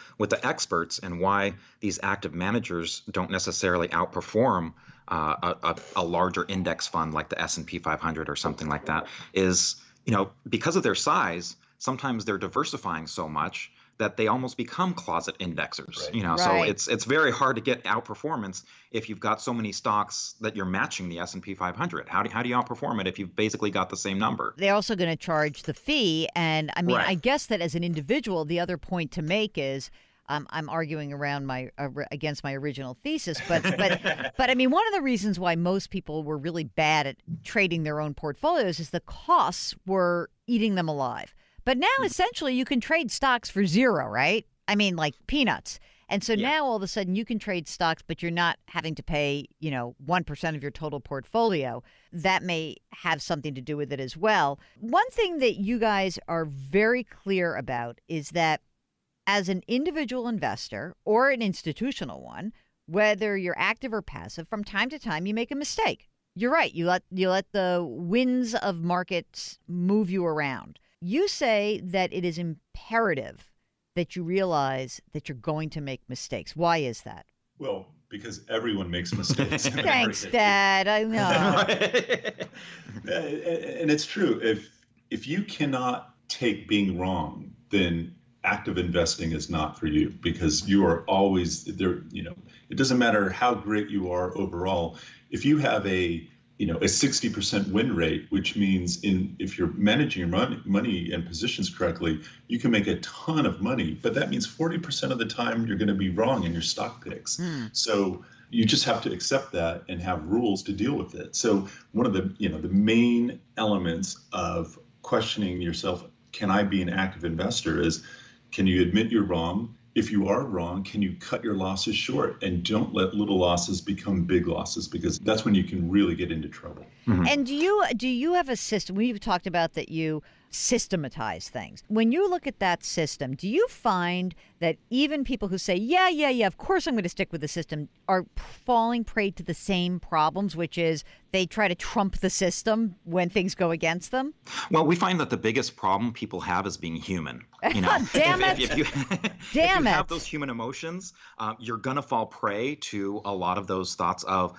experts and why these active managers don't necessarily outperform a larger index fund like the S&P 500 or something like that is, because of their size, sometimes they're diversifying so much that they almost become closet indexers, Right. So it's very hard to get outperformance if you've got so many stocks that you're matching the S&P 500. How do you outperform it if you've basically got the same number? They're also going to charge the fee. And Right. I guess that as an individual, the other point to make is I'm arguing around against my original thesis, but one of the reasons why most people were really bad at trading their own portfolios is the costs were eating them alive. But now, essentially, you can trade stocks for zero, right? Like peanuts. And so now, all of a sudden, you can trade stocks, but you're not having to pay, 1% of your total portfolio. That may have something to do with it as well. One thing that you guys are very clear about is that as an individual investor or an institutional one, whether you're active or passive, from time to time, you make a mistake. You're right. You let the winds of markets move you around. You say that it is imperative that you realize that you're going to make mistakes. Why is that? Well, because everyone makes mistakes. Thanks, Dad. I know. And it's true. If you cannot take being wrong, then active investing is not for you, because you are always there. It doesn't matter how great you are overall. If you have a 60% win rate, which means if you're managing your money and positions correctly, you can make a ton of money. But that means 40% of the time you're going to be wrong in your stock picks. So you just have to accept that and have rules to deal with it. So one of the main elements of questioning yourself, can I be an active investor, is can you admit you're wrong? If you are wrong, can you cut your losses short and don't let little losses become big losses, because that's when you can really get into trouble. Mm-hmm. And do you have a system? We've talked about that you systematize things. When you look at that system, do you find that even people who say, yeah, of course I'm going to stick with the system, are falling prey to the same problems, which is they try to trump the system when things go against them? Well, we find that the biggest problem people have is being human. Damn it. If you have those human emotions, you're going to fall prey to a lot of those thoughts of,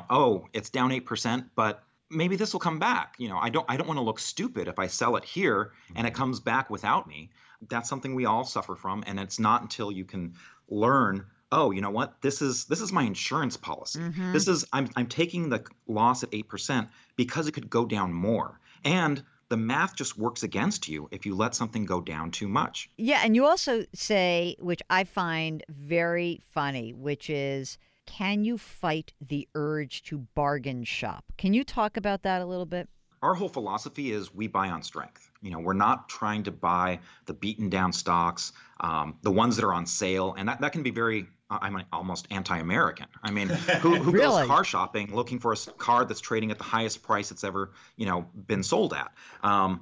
oh, it's down 8%, but maybe this will come back. I don't want to look stupid if I sell it here and it comes back without me. that's something we all suffer from. And it's not until you can learn, oh, you know what? This is my insurance policy. I'm taking the loss at 8% because it could go down more. And the math just works against you if you let something go down too much. Yeah, and you also say, which I find very funny, which is, can you fight the urge to bargain shop? Can you talk about that a little bit? Our whole philosophy is we buy on strength. We're not trying to buy the beaten down stocks, the ones that are on sale. And that can be very, almost anti-American. I mean, who Really? goes car shopping looking for a car that's trading at the highest price it's ever, been sold at?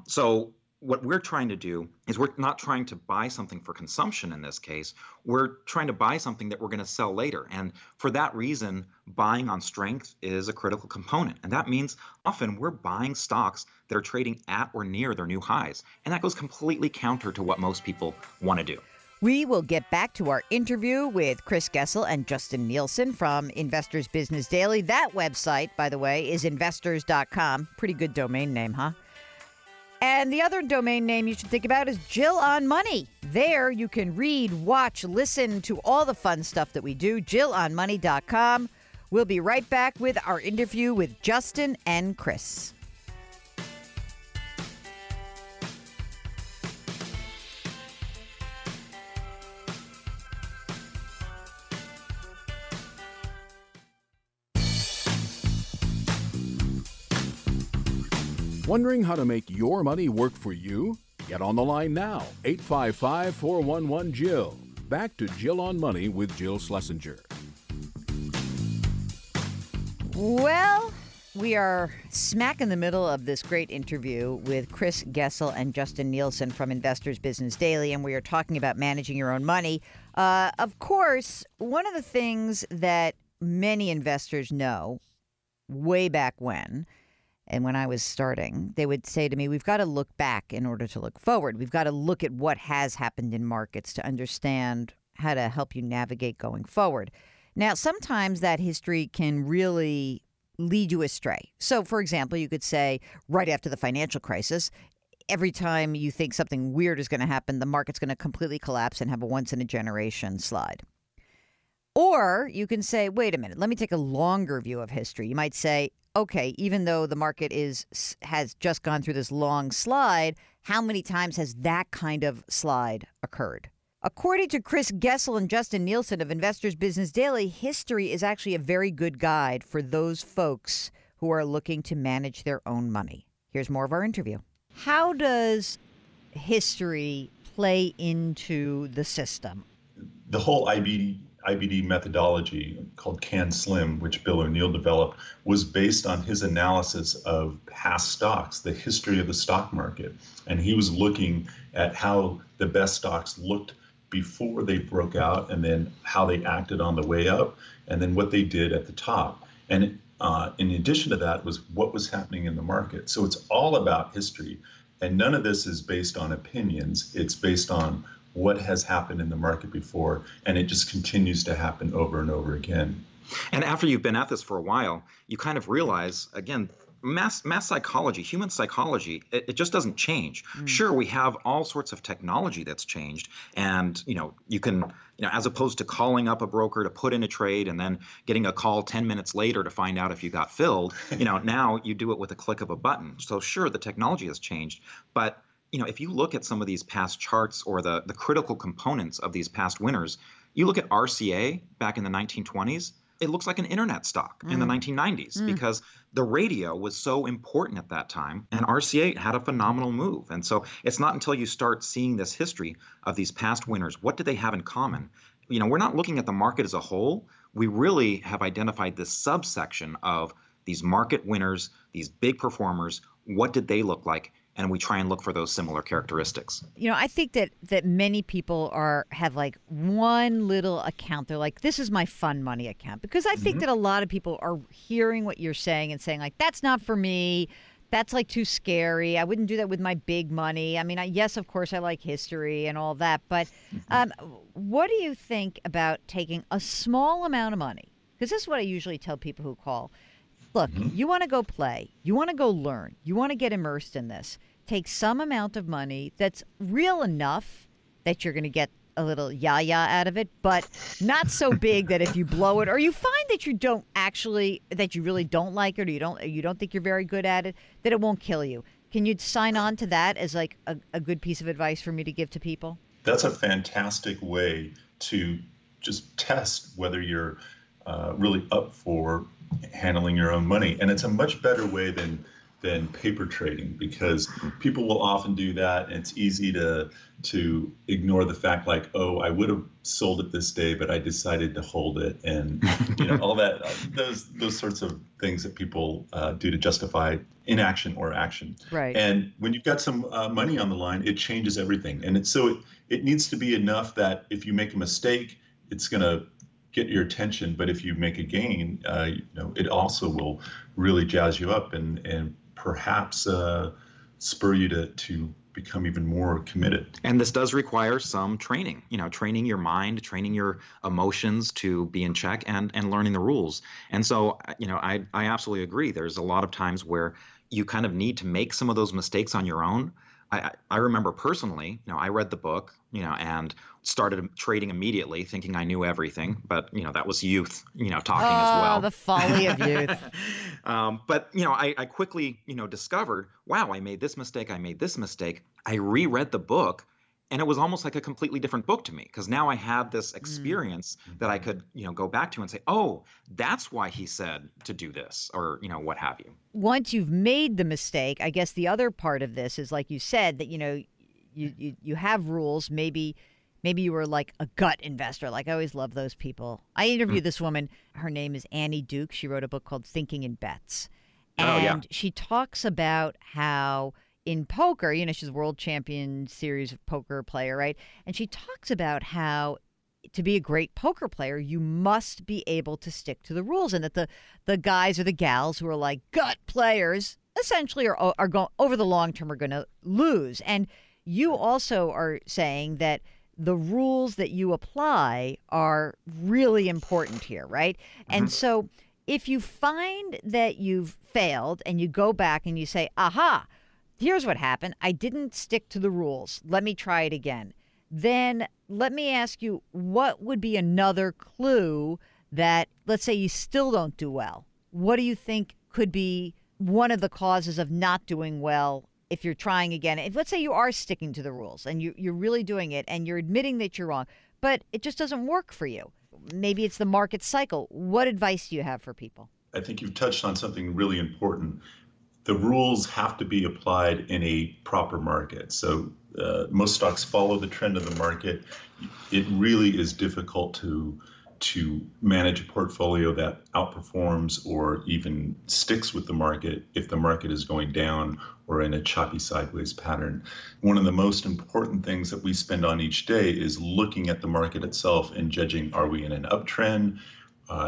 So what we're trying to do is we're not trying to buy something for consumption in this case. We're trying to buy something that we're going to sell later. And for that reason, buying on strength is a critical component. And that means often we're buying stocks that are trading at or near their new highs. And that goes completely counter to what most people want to do. We will get back to our interview with Chris Gessel and Justin Nielsen from Investors Business Daily. That website, by the way, is investors.com. Pretty good domain name, huh? And the other domain name you should think about is Jill on Money. There you can read, watch, listen to all the fun stuff that we do. JillOnMoney.com. We'll be right back with our interview with Justin and Chris. Wondering how to make your money work for you? Get on the line now, 855-411-JILL. Back to Jill on Money with Jill Schlesinger. Well, we are smack in the middle of this great interview with Chris Gessel and Justin Nielsen from Investors Business Daily, and we are talking about managing your own money. Of course, one of the things that many investors know way back when, and when I was starting, they would say to me, we've got to look back in order to look forward. We've got to look at what has happened in markets to understand how to help you navigate going forward. Now, sometimes that history can really lead you astray. So, for example, you could say right after the financial crisis, every time you think something weird is going to happen, the market's going to completely collapse and have a once-in-a-generation slide. Or you can say, wait a minute, let me take a longer view of history. You might say, okay, even though the market has just gone through this long slide, how many times has that kind of slide occurred? According to Chris Gessel and Justin Nielsen of Investors Business Daily, history is actually a very good guide for those folks who are looking to manage their own money. Here's more of our interview. How does history play into the system? The whole IBD methodology called CAN-SLIM, which Bill O'Neill developed, was based on his analysis of past stocks, the history of the stock market. And he was looking at how the best stocks looked before they broke out, and then how they acted on the way up, and then what they did at the top. And in addition to that was what was happening in the market. So it's all about history. And none of this is based on opinions. It's based on what has happened in the market before, and it just continues to happen over and over again. And after you've been at this for a while, you kind of realize, again, mass psychology, human psychology, it just doesn't change. Sure, we have all sorts of technology that's changed, and you can, as opposed to calling up a broker to put in a trade and then getting a call 10 minutes later to find out if you got filled, now you do it with a click of a button. So sure, the technology has changed, but if you look at some of these past charts or the critical components of these past winners, you look at RCA back in the 1920s, it looks like an internet stock in the 1990s because the radio was so important at that time, and RCA had a phenomenal move. And so it's not until you start seeing this history of these past winners, what do they have in common? We're not looking at the market as a whole. We really have identified this subsection of these market winners, these big performers. What did they look like? And we try and look for those similar characteristics. I think that many people have like one little account. They're like, this is my fun money account. Because I think that a lot of people are hearing what you're saying and saying, like, that's not for me. That's like too scary. I wouldn't do that with my big money. I mean, yes, of course, I like history and all that. But what do you think about taking a small amount of money? Because this is what I usually tell people who call. Look, you want to go play, you want to go learn, you want to get immersed in this. Take some amount of money that's real enough that you're going to get a little yah-yah out of it, but not so big that if you blow it or you find that you really don't like it, or you don't think you're very good at it, that it won't kill you. Can you sign on to that as like a good piece of advice for me to give to people? That's a fantastic way to just test whether you're really up for handling your own money. And it's a much better way than paper trading, because people will often do that, and it's easy to ignore the fact, like, oh, I would have sold it this day, but I decided to hold it, and all that, those sorts of things that people do to justify inaction or action. Right. And when you've got some money on the line, it changes everything, and it needs to be enough that if you make a mistake, it's going to get your attention, but if you make a gain, it also will really jazz you up and perhaps spur you to become even more committed. And this does require some training, training your mind, training your emotions to be in check, and learning the rules. And so, I absolutely agree. There's a lot of times where you kind of need to make some of those mistakes on your own. I remember personally, I read the book, and started trading immediately thinking I knew everything. But, that was youth, talking as well. Oh, the folly of youth. But, I quickly, discovered, wow, I made this mistake. I reread the book, and it was almost like a completely different book to me, because now I had this experience that I could, go back to and say, oh, that's why he said to do this, or, what have you. Once you've made the mistake, I guess the other part of this is, like you said, that, you have rules. Maybe you were like a gut investor. Like, I always love those people. I interviewed this woman. Her name is Annie Duke. She wrote a book called Thinking in Bets. And she talks about how in poker, she's a world champion series poker player, right? And she talks about how to be a great poker player, you must be able to stick to the rules, and that the guys or the gals who are like gut players essentially are going over the long term are going to lose. And you also are saying that the rules that you apply are really important here, right? And so if you find that you've failed and you go back and you say, aha, here's what happened. I didn't stick to the rules. Let me try it again. Then let me ask you, what would be another clue that, let's say you still don't do well? What do you think could be one of the causes of not doing well if you're trying again? If, let's say you are sticking to the rules and you're really doing it and you're admitting that you're wrong, but it just doesn't work for you. Maybe it's the market cycle. What advice do you have for people? I think you've touched on something really important. The rules have to be applied in a proper market. So most stocks follow the trend of the market. It really is difficult to manage a portfolio that outperforms or even sticks with the market if the market is going down or in a choppy sideways pattern. One of the most important things that we spend on each day is looking at the market itself and judging, are we in an uptrend?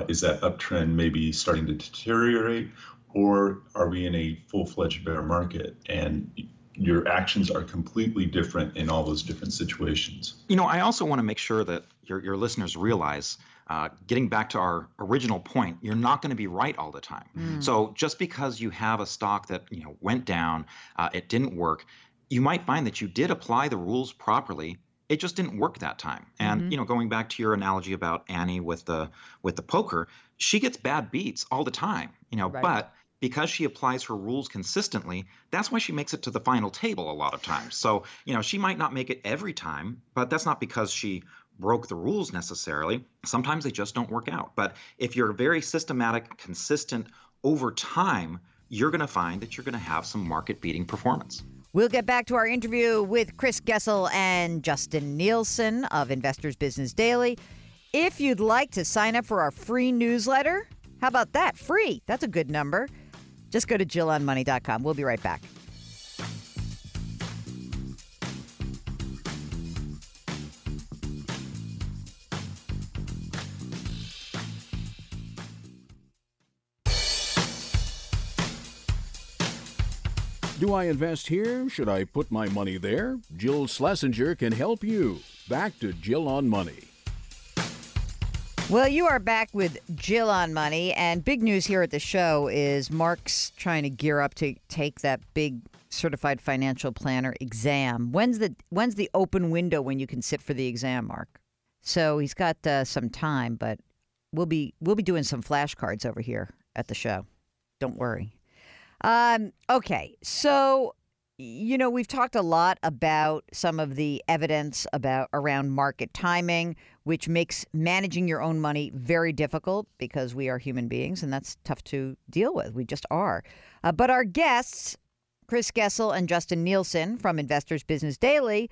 Is that uptrend maybe starting to deteriorate? Or are we in a full-fledged bear market? And your actions are completely different in all those different situations. I also want to make sure that your listeners realize, getting back to our original point, you're not going to be right all the time. So just because you have a stock that went down, it didn't work, you might find that you did apply the rules properly. It just didn't work that time. And going back to your analogy about Annie with the poker, she gets bad beats all the time. Right. But because she applies her rules consistently, that's why she makes it to the final table a lot of times. So, she might not make it every time, but that's not because she broke the rules necessarily. Sometimes they just don't work out. But if you're very systematic, consistent over time, you're going to find that you're going to have some market-beating performance. We'll get back to our interview with Chris Gessel and Justin Nielsen of Investors Business Daily. If you'd like to sign up for our free newsletter, how about that? Free. That's a good number. Just go to JillOnMoney.com. We'll be right back. Do I invest here? Should I put my money there? Jill Schlesinger can help you. Back to Jill on Money. Well, you are back with Jill on Money, and big news here at the show is Mark's trying to gear up to take that big certified financial planner exam. When's the open window when you can sit for the exam, Mark? So he's got some time, but we'll be doing some flashcards over here at the show. Don't worry. Okay, so we've talked a lot about some of the evidence around market timing, which makes managing your own money very difficult because we are human beings, and that's tough to deal with. We just are. But our guests, Chris Gessel and Justin Nielsen from Investors Business Daily,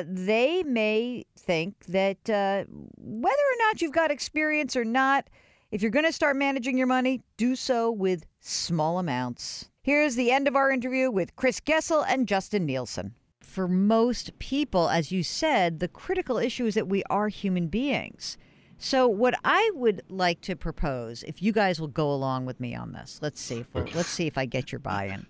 they may think that whether or not you've got experience or not, if you're going to start managing your money, do so with small amounts. Here's the end of our interview with Chris Gessel and Justin Nielsen. For most people, as you said, the critical issue is that we are human beings. So what I would like to propose, if you guys will go along with me on this, let's see if I get your buy-in.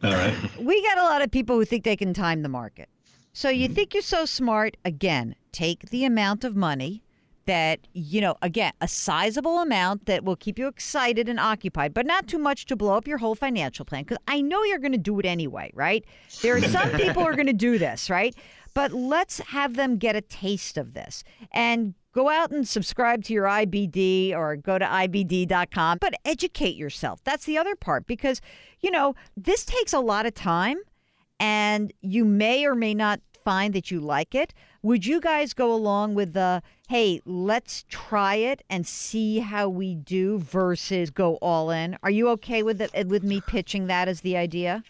All right. We got a lot of people who think they can time the market. So you think you're so smart, again, take the amount of money that, again, a sizable amount that will keep you excited and occupied, but not too much to blow up your whole financial plan. Because I know you're going to do it anyway, right? There are some people who are going to do this, right? But let's have them get a taste of this and go out and subscribe to your IBD or go to IBD.com, but educate yourself. That's the other part because, this takes a lot of time and you may or may not find that you like it. Would you guys go along with the, hey, let's try it and see how we do versus go all in? Are you okay with me pitching that as the idea?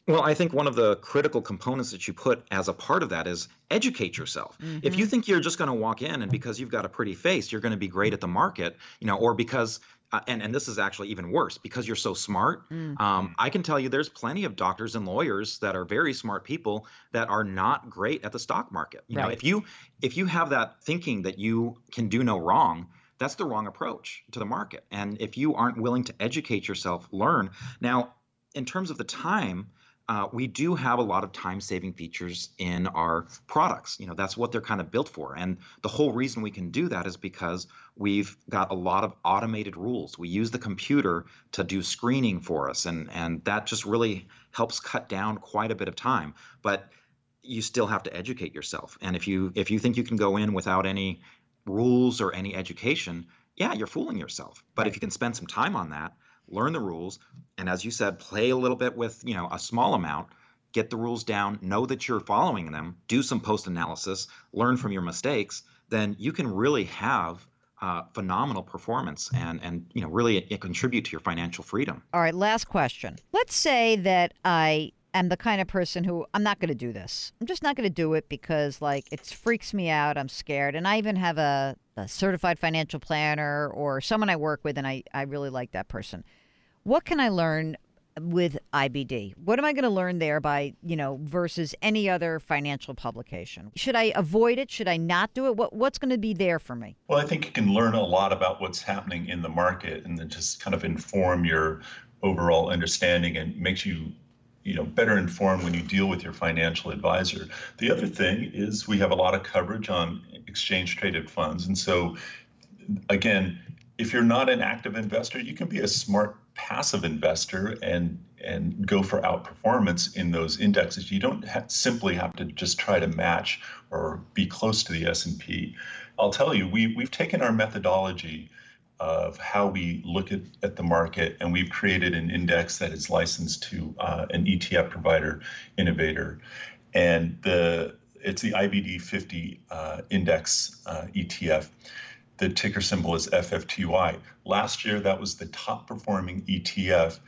Well, I think one of the critical components that you put as a part of that is educate yourself. Mm-hmm. If you think you're just going to walk in and because you've got a pretty face, you're going to be great at the market, or because and this is actually even worse, because you're so smart. I can tell you there's plenty of doctors and lawyers that are very smart people that are not great at the stock market. You know, if you have that thinking that you can do no wrong, that's the wrong approach to the market. And if you aren't willing to educate yourself, learn. Now, in terms of the time, we do have a lot of time-saving features in our products. That's what they're kind of built for. And the whole reason we can do that is because we've got a lot of automated rules. We use the computer to do screening for us, and that just really helps cut down quite a bit of time. But you still have to educate yourself. And if you think you can go in without any rules or any education, yeah, you're fooling yourself. But if you can spend some time on that, learn the rules, and as you said, play a little bit with, a small amount, get the rules down, know that you're following them, do some post-analysis, learn from your mistakes, then you can really have phenomenal performance and really contribute to your financial freedom. All right, last question. Let's say that I am the kind of person who I'm not going to do this. I'm just not going to do it because it freaks me out. I'm scared. And I even have a certified financial planner or someone I work with, and I really like that person. What can I learn with IBD? What am I going to learn there by, versus any other financial publication? Should I avoid it? Should I not do it? What's going to be there for me? Well, I think you can learn a lot about what's happening in the market and then just kind of inform your overall understanding and makes you better informed when you deal with your financial advisor. The other thing is we have a lot of coverage on exchange traded funds. And so, again, if you're not an active investor, you can be a smart passive investor and go for outperformance in those indexes. You don't simply have to just try to match or be close to the S&P. I'll tell you, we've taken our methodology of how we look at the market, and we've created an index that is licensed to an ETF provider, Innovator, and it's the IBD 50 index ETF. The ticker symbol is FFTY. Last year, that was the top performing ETF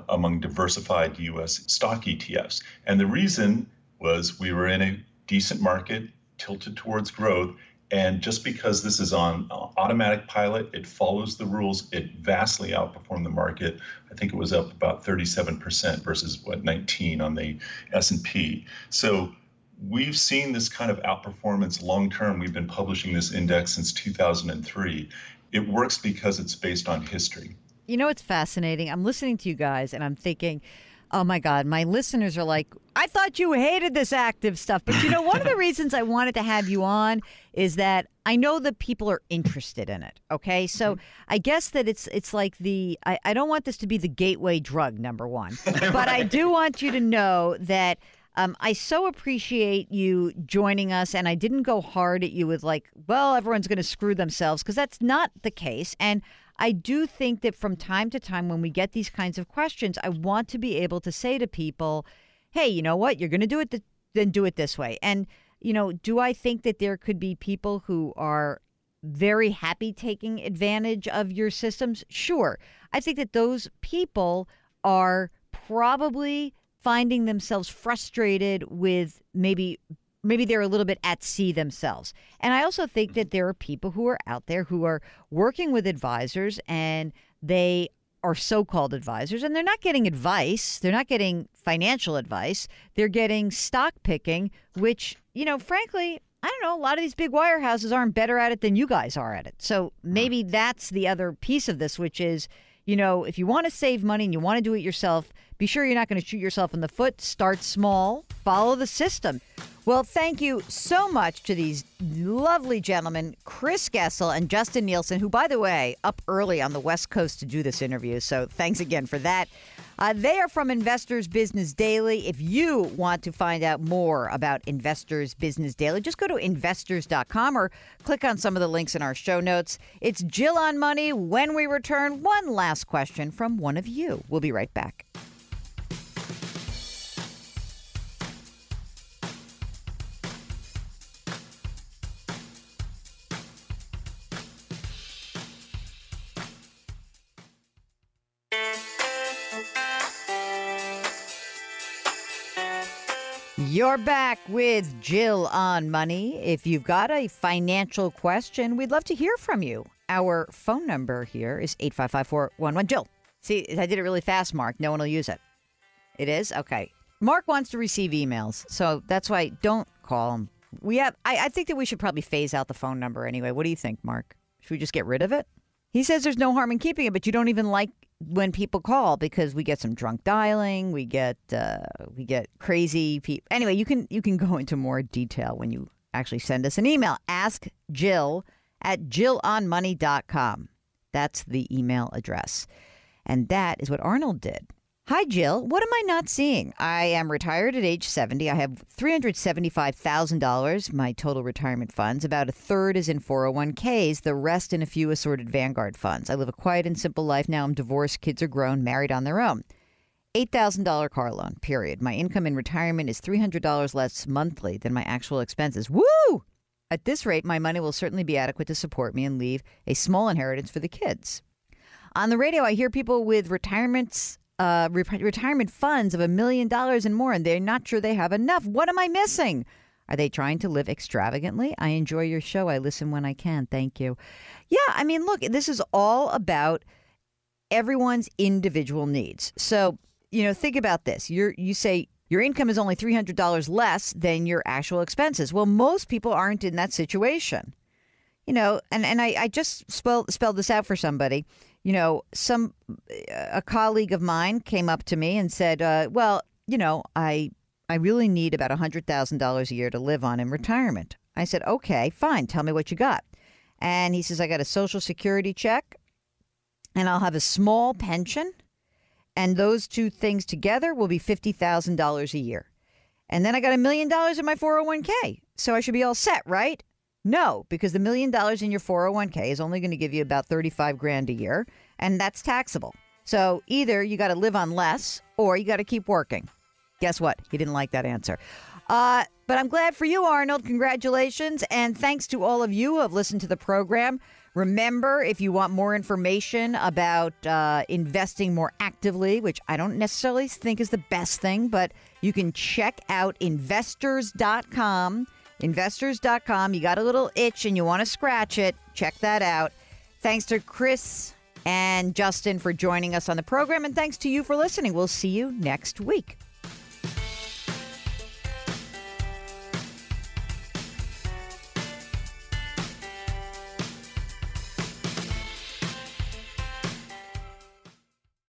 among diversified U.S. stock ETFs, and the reason was we were in a decent market tilted towards growth. And just because this is on automatic pilot, it follows the rules, it vastly outperformed the market. I think it was up about 37% versus 19 on the S&P. So we've seen this kind of outperformance long term. We've been publishing this index since 2003. It works because it's based on history. It's fascinating. I'm listening to you guys and I'm thinking, Oh, my God. My listeners are like, I thought you hated this active stuff. But, one of the reasons I wanted to have you on is that I know that people are interested in it. Okay. So I guess that it's like I don't want this to be the gateway drug, number one. But I do want you to know that I so appreciate you joining us. And I didn't go hard at you with everyone's going to screw themselves, because that's not the case. And I do think that from time to time when we get these kinds of questions, I want to be able to say to people, hey, you know what? You're going to do it, then do it this way. And, do I think that there could be people who are very happy taking advantage of your systems? Sure. I think that those people are probably finding themselves frustrated with maybe they're a little bit at sea themselves. And I also think that there are people who are out there who are working with advisors, and they are so-called advisors, and they're not getting advice. They're not getting financial advice. They're getting stock picking, which, frankly, I don't know, a lot of these big wirehouses aren't better at it than you guys are at it. So maybe that's the other piece of this, which is, if you want to save money and you want to do it yourself, be sure you're not going to shoot yourself in the foot. Start small. Follow the system. Well, thank you so much to these lovely gentlemen, Chris Gessel and Justin Nielsen, who, by the way, up early on the West Coast to do this interview. So thanks again for that. They are from Investors Business Daily. If you want to find out more about Investors Business Daily, just go to investors.com or click on some of the links in our show notes. It's Jill on Money. When we return, one last question from one of you. We'll be right back. You're back with Jill on Money. If you've got a financial question, we'd love to hear from you. Our phone number here is 855-411 Jill. See, I did it really fast, Mark. No one will use it. It is? Okay. Mark wants to receive emails, so that's why don't call him. I think that we should probably phase out the phone number anyway. What do you think, Mark? Should we just get rid of it? He says there's no harm in keeping it, but you don't even like when people call because we get some drunk dialing, we get crazy people. Anyway, you can go into more detail when you actually send us an email. Ask Jill at jillonmoney.com. That's the email address. And that is what Arnold did. Hi, Jill. What am I not seeing? I am retired at age 70. I have $375,000, my total retirement funds. About a third is in 401ks, the rest in a few assorted Vanguard funds. I live a quiet and simple life now. I'm divorced, kids are grown, married on their own. $8,000 car loan, period. My income in retirement is $300 less monthly than my actual expenses. Woo! At this rate, my money will certainly be adequate to support me and leave a small inheritance for the kids. On the radio, I hear people with retirement funds of $1 million and more, and they're not sure they have enough. What am I missing? Are they trying to live extravagantly? I enjoy your show. I listen when I can. Thank you. Yeah, I mean, look, this is all about everyone's individual needs. So, think about this. You say your income is only $300 less than your actual expenses. Well, most people aren't in that situation. And I just spelled this out for somebody. A colleague of mine came up to me and said, I really need about $100,000 a year to live on in retirement. I said, okay, fine. Tell me what you got. And he says, I got a Social Security check and I'll have a small pension. And those two things together will be $50,000 a year. And then I got $1 million in my 401k. So I should be all set, right? No, because the $1 million in your 401k is only going to give you about $35,000 a year, and that's taxable. So either you got to live on less or you got to keep working. Guess what? He didn't like that answer. But I'm glad for you, Arnold. Congratulations. And thanks to all of you who have listened to the program. Remember, if you want more information about investing more actively, which I don't necessarily think is the best thing, but you can check out investors.com. Investors.com. You got a little itch and you want to scratch it. Check that out. Thanks to Chris and Justin for joining us on the program. And thanks to you for listening. We'll see you next week.